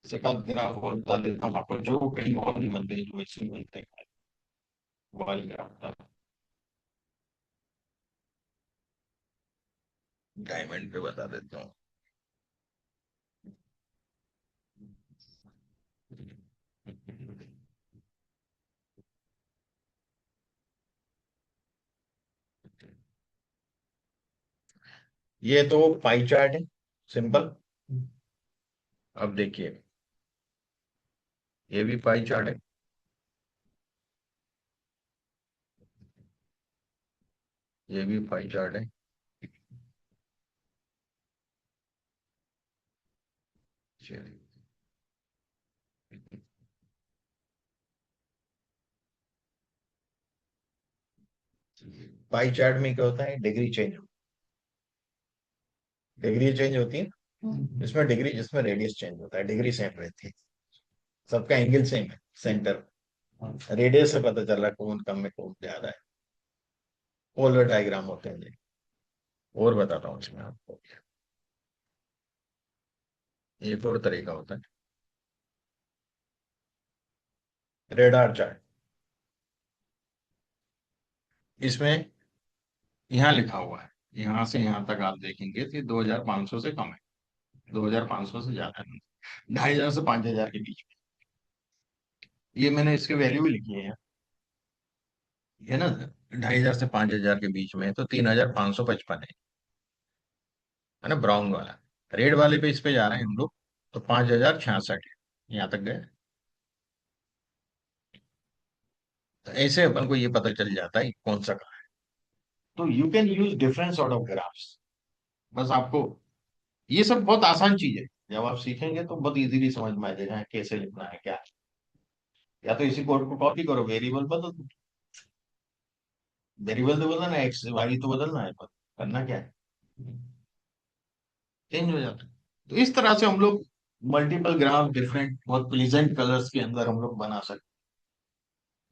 इसका ग्राफ और बता देता हूँ आपको, जो कहीं और नहीं बनते, जो इसमें बनते हैं, वो वाली ग्राफ था। डायमंड पे बता देता हूँ। ये तो पाई चार्ट है, सिंपल। अब देखिए, ये भी पाई चार्ट है, ये भी पाई चार्ट है। चलिए, पाई चार्ट में क्या होता है, डिग्री चेंज, डिग्री चेंज होती है। इसमें डिग्री, जिसमें रेडियस चेंज होता है, डिग्री सेम रहती है, सबका एंगल सेम है, सेंटर। रेडियस से पता चल रहा है कौन कम में कौन ज्यादा है। पोलर डायग्राम होते हैं ये। और बताता हूँ इसमें आपको, एक और तरीका होता है, रेडार चार्ट। इसमें यहाँ लिखा हुआ है, यहाँ से यहाँ तक आप देखेंगे कि 2500 से कम है, 2500 से ज्यादा है, 2500 से 5000 के बीच में। ये मैंने इसके वैल्यू भी लिखी है, है ना। 2500 से 5000 के बीच में है, तो 3555 है ना, ब्राउन वाला। रेड वाले पे इस पे जा रहे हैं हम लोग, तो 5066 है, यहाँ तक गए। तो ऐसे अपन को ये पता चल जाता है कि कौन सा कहाँ है। तो you can use different sort of graphs. बस आपको, ये सब बहुत आसान चीज है, जब आप सीखेंगे तो बहुत इजीली समझ में आ जाएगा कैसे लिखना है क्या है। या तो इसी कोड को कॉपी करो, वेरिएबल बदल दो, वेरिएबल तो बदलना है, एक्स वाई तो बदलना है, पर करना क्या है, चेंज हो जाता है। तो इस तरह से हम लोग मल्टीपल ग्राफ डिफरेंट बहुत प्लीजेंट कलर्स के अंदर हम लोग बना सकते हैं,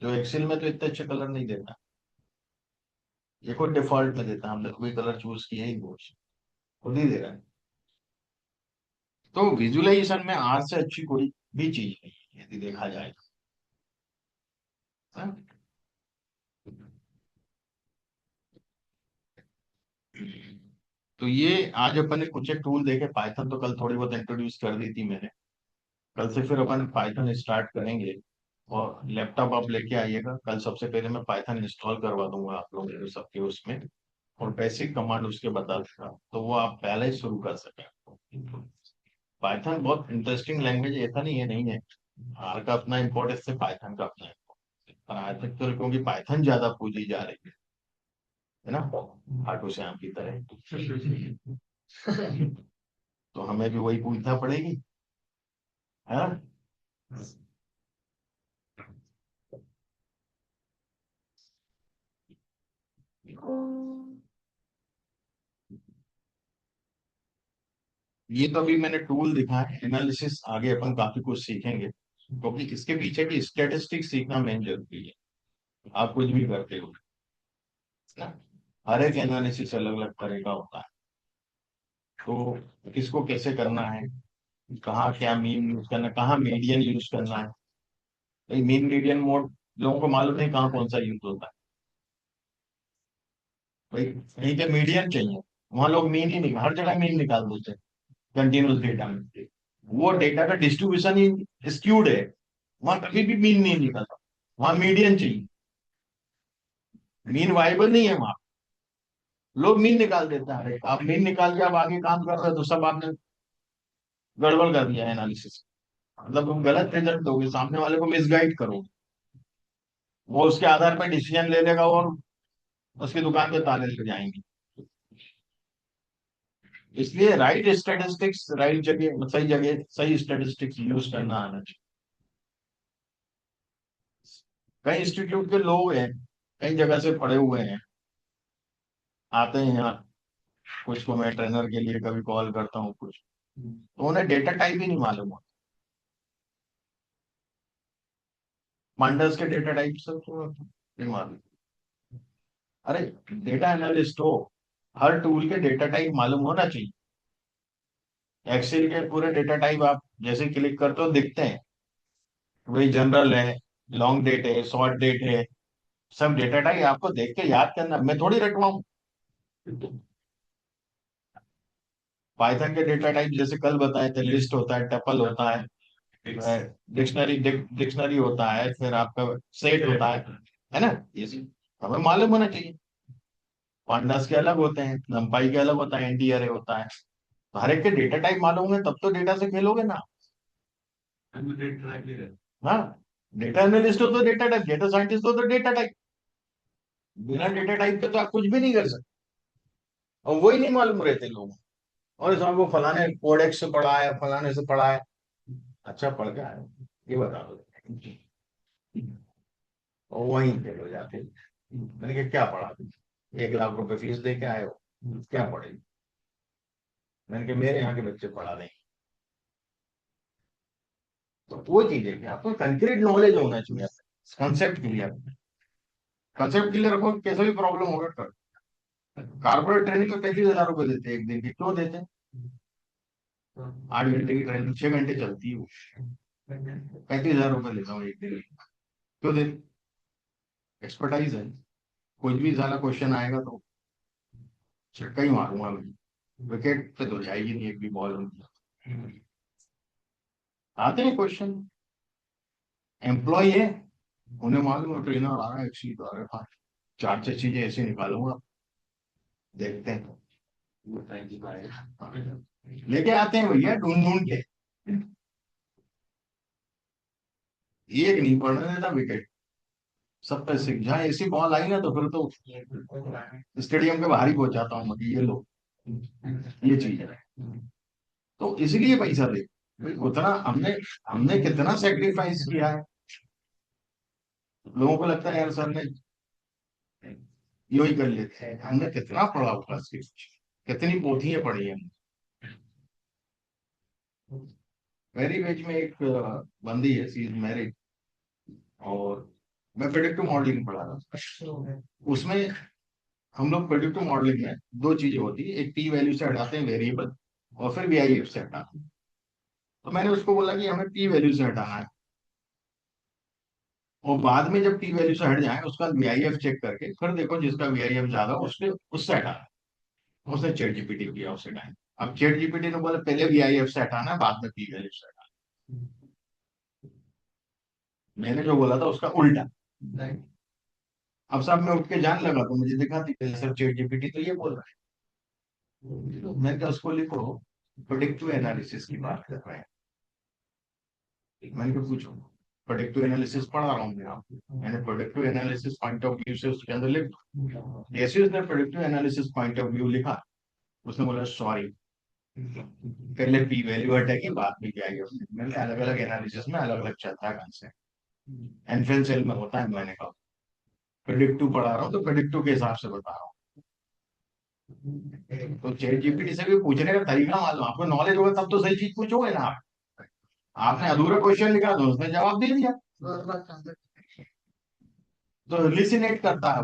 जो एक्सेल में तो इतने अच्छे कलर नहीं देता, ये खुद डिफॉल्ट में देता है, हमने कोई कलर चूज किया ही वो खुद ही दे रहा है। तो विजुअलाइजेशन में आर से अच्छी कोई भी चीज नहीं है यदि देखा जाए तो, हाँ? तो ये आज अपन ने कुछ एक टूल देखे, पाइथन तो कल थोड़ी बहुत इंट्रोड्यूस कर दी थी मैंने। कल से फिर अपन पाइथन स्टार्ट करेंगे, और लैपटॉप आप लेके आइएगा, कल सबसे पहले मैं पाइथन इंस्टॉल करवा दूंगा आप लोगों को सबके उसमें, और बेसिक कमांड उसके बता दूंगा, तो वो आप पहले ही शुरू कर सकें। पाइथन बहुत इंटरेस्टिंग लैंग्वेज है, ऐसा नहीं है, नहीं है। आर का अपना इम्पोर्टेंस है, पाइथन का अपना importance है। पर आज तक तो क्योंकि पाइथन ज्यादा पूजी जा रही है ना, खाटू श्याम की तरह, तो हमें भी वही पूछना पड़ेगी, है ना। ये तो अभी मैंने टूल दिखा है, एनालिसिस आगे अपन काफी कुछ सीखेंगे, क्योंकि इसके पीछे की स्टेटिस्टिक्स सीखना मेन जरूरी है। आप कुछ भी करते हो ना, हर एक एनालिसिस अलग अलग तरह का होता है, तो किसको कैसे करना है, कहाँ क्या मीन यूज करना है, कहाँ मीडियन यूज करना है। भाई मीन मीडियन मोड लोगों को मालूम नहीं कहाँ कौन सा यूज होता है। भाई कहीं पे मीडियन चाहिए, वहां लोग मीन ही नहीं, हर जगह मीन निकाल देते हैं कंटिन्यूस डेटा में। वो डेटा का डिस्ट्रीब्यूशन ही स्क्यूड है, वहां कभी भी मीन नहीं निकलता, वहां मीडियन चाहिए। मीन वाइबल नहीं है वहां, लोग मीन निकाल देते हैं। आप मीन निकाल के आप आगे काम कर रहे हो तो सब आपने गड़बड़ कर दिया एनालिसिस, मतलब तुम गलत रिजल्ट दोगे, सामने वाले को मिसगाइड करो, वो उसके आधार पर डिसीजन ले लेगा और उसकी दुकान पे ताले लग जाएंगे। इसलिए राइट स्टेटिस्टिक्स, राइट जगह सही स्टेटिस्टिक्स यूज करना आना चाहिए। कई इंस्टीट्यूट के लोग हैं, कई जगह से पढ़े हुए हैं, आते हैं यहाँ, कुछ को मैं ट्रेनर के लिए कभी कॉल करता हूँ कुछ, तो उन्हें डेटा टाइप ही नहीं मालूम होता, पांडस के डेटा टाइप सब तो नहीं मालूम। अरे डेटा एनालिस्ट हो, हर टूल के डेटा टाइप मालूम होना चाहिए। एक्सेल के पूरे डेटा टाइप आप जैसे क्लिक करते हो दिखते हैं, वही जनरल है, लॉन्ग डेट है, शॉर्ट डेट है, सब डेटा टाइप आपको देख के याद करना, मैं थोड़ी रटवाऊं। पाइथन के डेटा टाइप जैसे कल बताए थे, लिस्ट होता है, टपल होता है, डिक्शनरी डिक्शनरी होता है, फिर आपका सेट होता है ना, ये सब हमें मालूम होना चाहिए। पांडास के अलग होते हैं, नंपाई के अलग होता है, एनडी अरे होता है। तो हर एक के डेटा टाइप मालूम होंगे तब तो डेटा से खेलोगे ना। हाँ, डेटा एनालिस्ट हो तो डेटा टाइप, डेटा साइंटिस्ट हो तो डेटा टाइप। बिना डेटा टाइप के तो आप कुछ भी नहीं कर सकते। और वही नहीं मालूम रहते लोग। और इस को फलाने कोडेक्स से पढ़ा है, फलाने से पढ़ा है। अच्छा पढ़ के आए, ये बता दो। और वहीं फेल हो जाते हैं। मैंने कहा क्या पढ़ा तुम, 1 लाख रुपए फीस दे के आए हो, क्या पढ़े। मैंने कहा मेरे यहाँ के बच्चे पढ़ा नहीं। तो वो चीज है कि आपको कंक्रीट नॉलेज होना चाहिए, कंसेप्ट क्लियर। कंसेप्ट क्लियर रखो, कैसा भी प्रॉब्लम होगा कर। कारपोरेट ट्रेनिंग में 35,000 रुपए देते हैं एक दिन की, क्यों देते हैं? 8 घंटे की ट्रेनिंग 6 घंटे चलती है वो, 35,000 रुपए लेता हूँ एक दिन की। क्यों दे? एक्सपर्टाइज है। कुछ भी सारा क्वेश्चन आएगा तो छक्का ही मारूंगा मैं, विकेट पे तो जाएगी नहीं एक भी बॉल उनकी। आते हैं क्वेश्चन, एम्प्लॉय है, उन्हें मालूम है ट्रेनर आ रहा है, एक सीट आ रहा है, हाँ, 4 6 चीजें ऐसे निकालूंगा, देखते हैं। लेके आते हैं भैया ढूंढ ढूंढ के, एक नहीं पड़ने देता विकेट। सब पे सिक, जहाँ ऐसी बॉल आई ना तो फिर तो स्टेडियम के बाहर ही पहुंच जाता हूँ मैं कि ये लो, ये चीज है। तो इसलिए पैसा दे भाई, उतना हमने हमने कितना सेक्रीफाइस किया है। लोगों को लगता है यार सर ने यो ही कर लेते हैं, हमने कितना पढ़ा होगा इसके पीछे, कितनी पोथियां पढ़ी हैं। मेरी बेच में एक बंदी है, सी इज मैरिड, और मैं प्रेडिक्टिव मॉडलिंग पढ़ा रहा था उसमें। हम लोग प्रेडिक्टिव मॉडलिंग में दो चीजें होती है, एक पी वैल्यू से हटाते हैं वेरिएबल, और फिर वीआईएफ से हटाते हैं। तो मैंने उसको बोला कि हमें पी वैल्यू से हटाना है, और बाद में जब पी वैल्यू से हट जाए उसका वीआईएफ चेक करके फिर देखो जिसका वीआईएफ ज्यादा हो, उसके उससे हटाना है। उसने चैट जीपीटी किया उसे टाइम। अब चैट जीपीटी ने बोला पहले वीआईएफ से हटाना है, बाद में पी वैल्यू से हटाना है। मैंने जो बोला था उसका उल्टा। अब साहब मैं उठ के जान लगा तो मुझे दिखाती है सर चैट जीपीटी तो ये बोल रहा है। तो मैंने कहा उसको लिखो प्रेडिक्टिव एनालिसिस की बात कर रहे हैं। मैंने कहा पूछो, प्रेडिक्टिव एनालिसिस पढ़ा रहा हूँ मैं आपको, मैंने predictive analysis point of view से उसके अंदर लिख दो। जैसे उसने predictive analysis point of view लिखा, उसने बोला सॉरी, पहले पी वैल्यू हटेगी बाद में क्या आएगा। मैंने अलग अलग एनालिसिस में अलग अलग चलता है कंसेप्ट, एनफिल सेल में होता है। मैंने कहा प्रेडिक्टिव पढ़ा रहा हूँ तो प्रेडिक्टिव के हिसाब से बता रहा हूँ। तो चैट जीपीटी से भी पूछने का तरीका मालूम, आपको नॉलेज होगा तब तो सही चीज पूछोगे ना आप। आपने अधूरा क्वेश्चन लिखा तो उसने जवाब दे दिया, तो रिलेशनेट करता है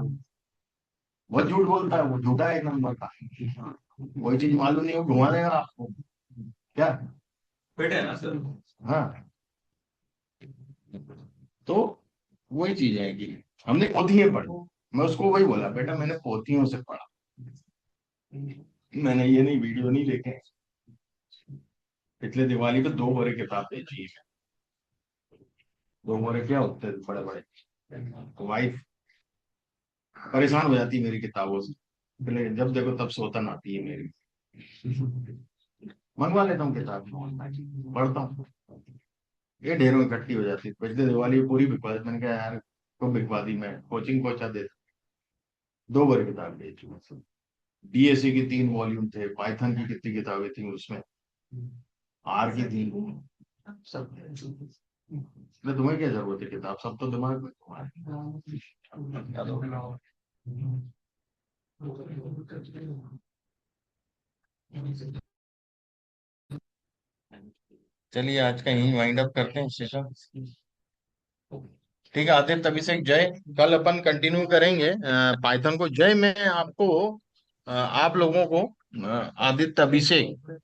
वो झूठ बोलता है, वो झूठा है एक नंबर का। वही चीज मालूम नहीं, वो घुमा देगा आपको क्या। बेटे है ना सर। हाँ, तो वही चीज है कि हमने पोथियां पढ़ी। मैं उसको वही बोला, बेटा मैंने पोथियों से पढ़ा, मैंने ये नहीं वीडियो नहीं देखे। पिछले दिवाली पे 2 बोरे किताब बेची है। 2 बोरे क्या होते हैं बड़े बड़े। तो वाइफ परेशान हो जाती है मेरी किताबों से, पहले जब देखो तब सोतन आती है मेरी। मंगवा लेता हूँ किताब, पढ़ता हूँ, ये ढेरों इकट्ठी हो जाती है। पिछले दिवाली में पूरी बिकवा दी। मैंने कहा यार कब बिकवा दी, मैं कोचिंग पहुंचा देता। 2 बार किताब बेची। डीएससी की 3 वॉल्यूम थे, पाइथन की कितनी किताबें थी उसमें, आर की थी, सब। मैं तुम्हें क्या जरूरत है किताब, सब तो दिमाग में तुम्हारे। चलिए आज का यही वाइंड अप करते हैं सेशन। ठीक है आदित्य अभिषेक जय, कल अपन कंटिन्यू करेंगे पाइथन को। जय मैं आपको आप लोगों को आदित्य अभिषेक,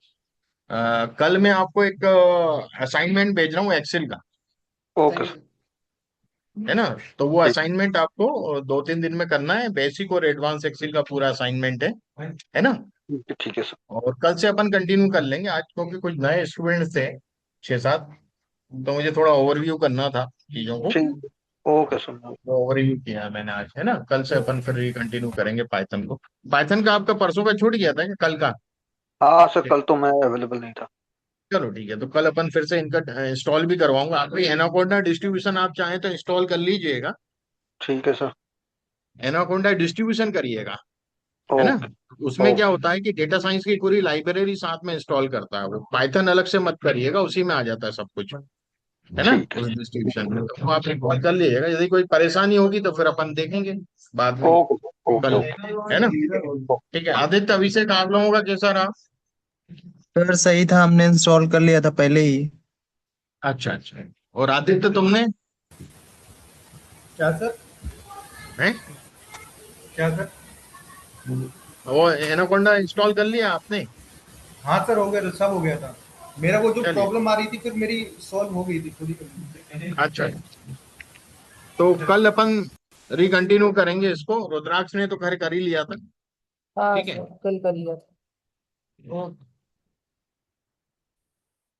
कल मैं आपको एक असाइनमेंट भेज रहा हूँ एक्सेल का, ओके सर। है ना। तो वो ठीक। असाइनमेंट आपको 2 3 दिन में करना है, बेसिक और एडवांस एक्सेल का पूरा असाइनमेंट है ना। ठीक है सर। और कल से अपन कंटिन्यू कर लेंगे आज, क्योंकि कुछ नए स्टूडेंट्स थे 6-7, तो मुझे थोड़ा ओवरव्यू करना था चीजों को। ठीक। Okay sir. तो ओवरव्यू किया मैंने आज, है ना। कल से अपन फिर कंटिन्यू करेंगे पाइथन को। पाइथन का आपका परसों का छूट गया था कि कल का? हाँ सर, कल तो मैं अवेलेबल नहीं था। चलो ठीक है, तो कल अपन फिर से इनका इंस्टॉल भी करवाऊंगा। आप भी एनाकोंडा डिस्ट्रीब्यूशन आप चाहें तो इंस्टॉल कर लीजिएगा। ठीक है सर। एनाकोंडा डिस्ट्रीब्यूशन करिएगा, है ना। ओके। उसमें क्या ओके। होता है कि डेटा साइंस की पूरी लाइब्रेरी साथ में इंस्टॉल करता है वो। पाइथन अलग से मत करिएगा, उसी में आ जाता है सब कुछ, है ना। ठीक है। उस डिस्ट्रीब्यूशन में तो वो आप इंस्टॉल कर लीजिएगा। यदि कोई परेशानी होगी तो फिर अपन देखेंगे बाद में, ओके। ओके। कल, ओके। है ना। ठीक है आदित्य, अभिषेक, आप लोगों का कैसा रहा? सर सही था, हमने इंस्टॉल कर लिया था पहले ही। अच्छा अच्छा। और आदित्य तुमने? क्या सर? है क्या सर? वो एनाकोंडा इंस्टॉल कर लिया आपने? हाँ सर, हो गया था, सब हो गया था। मेरा वो जो चलिए, प्रॉब्लम आ रही थी फिर मेरी सॉल्व हो गई थी, खुद ही कर ली। अच्छा। तो कल अपन रिकंटिन्यू करेंगे इसको। रुद्राक्ष ने तो खैर कर ही लिया था। हाँ ठीक है। सर, कल कर लिया था। ओके।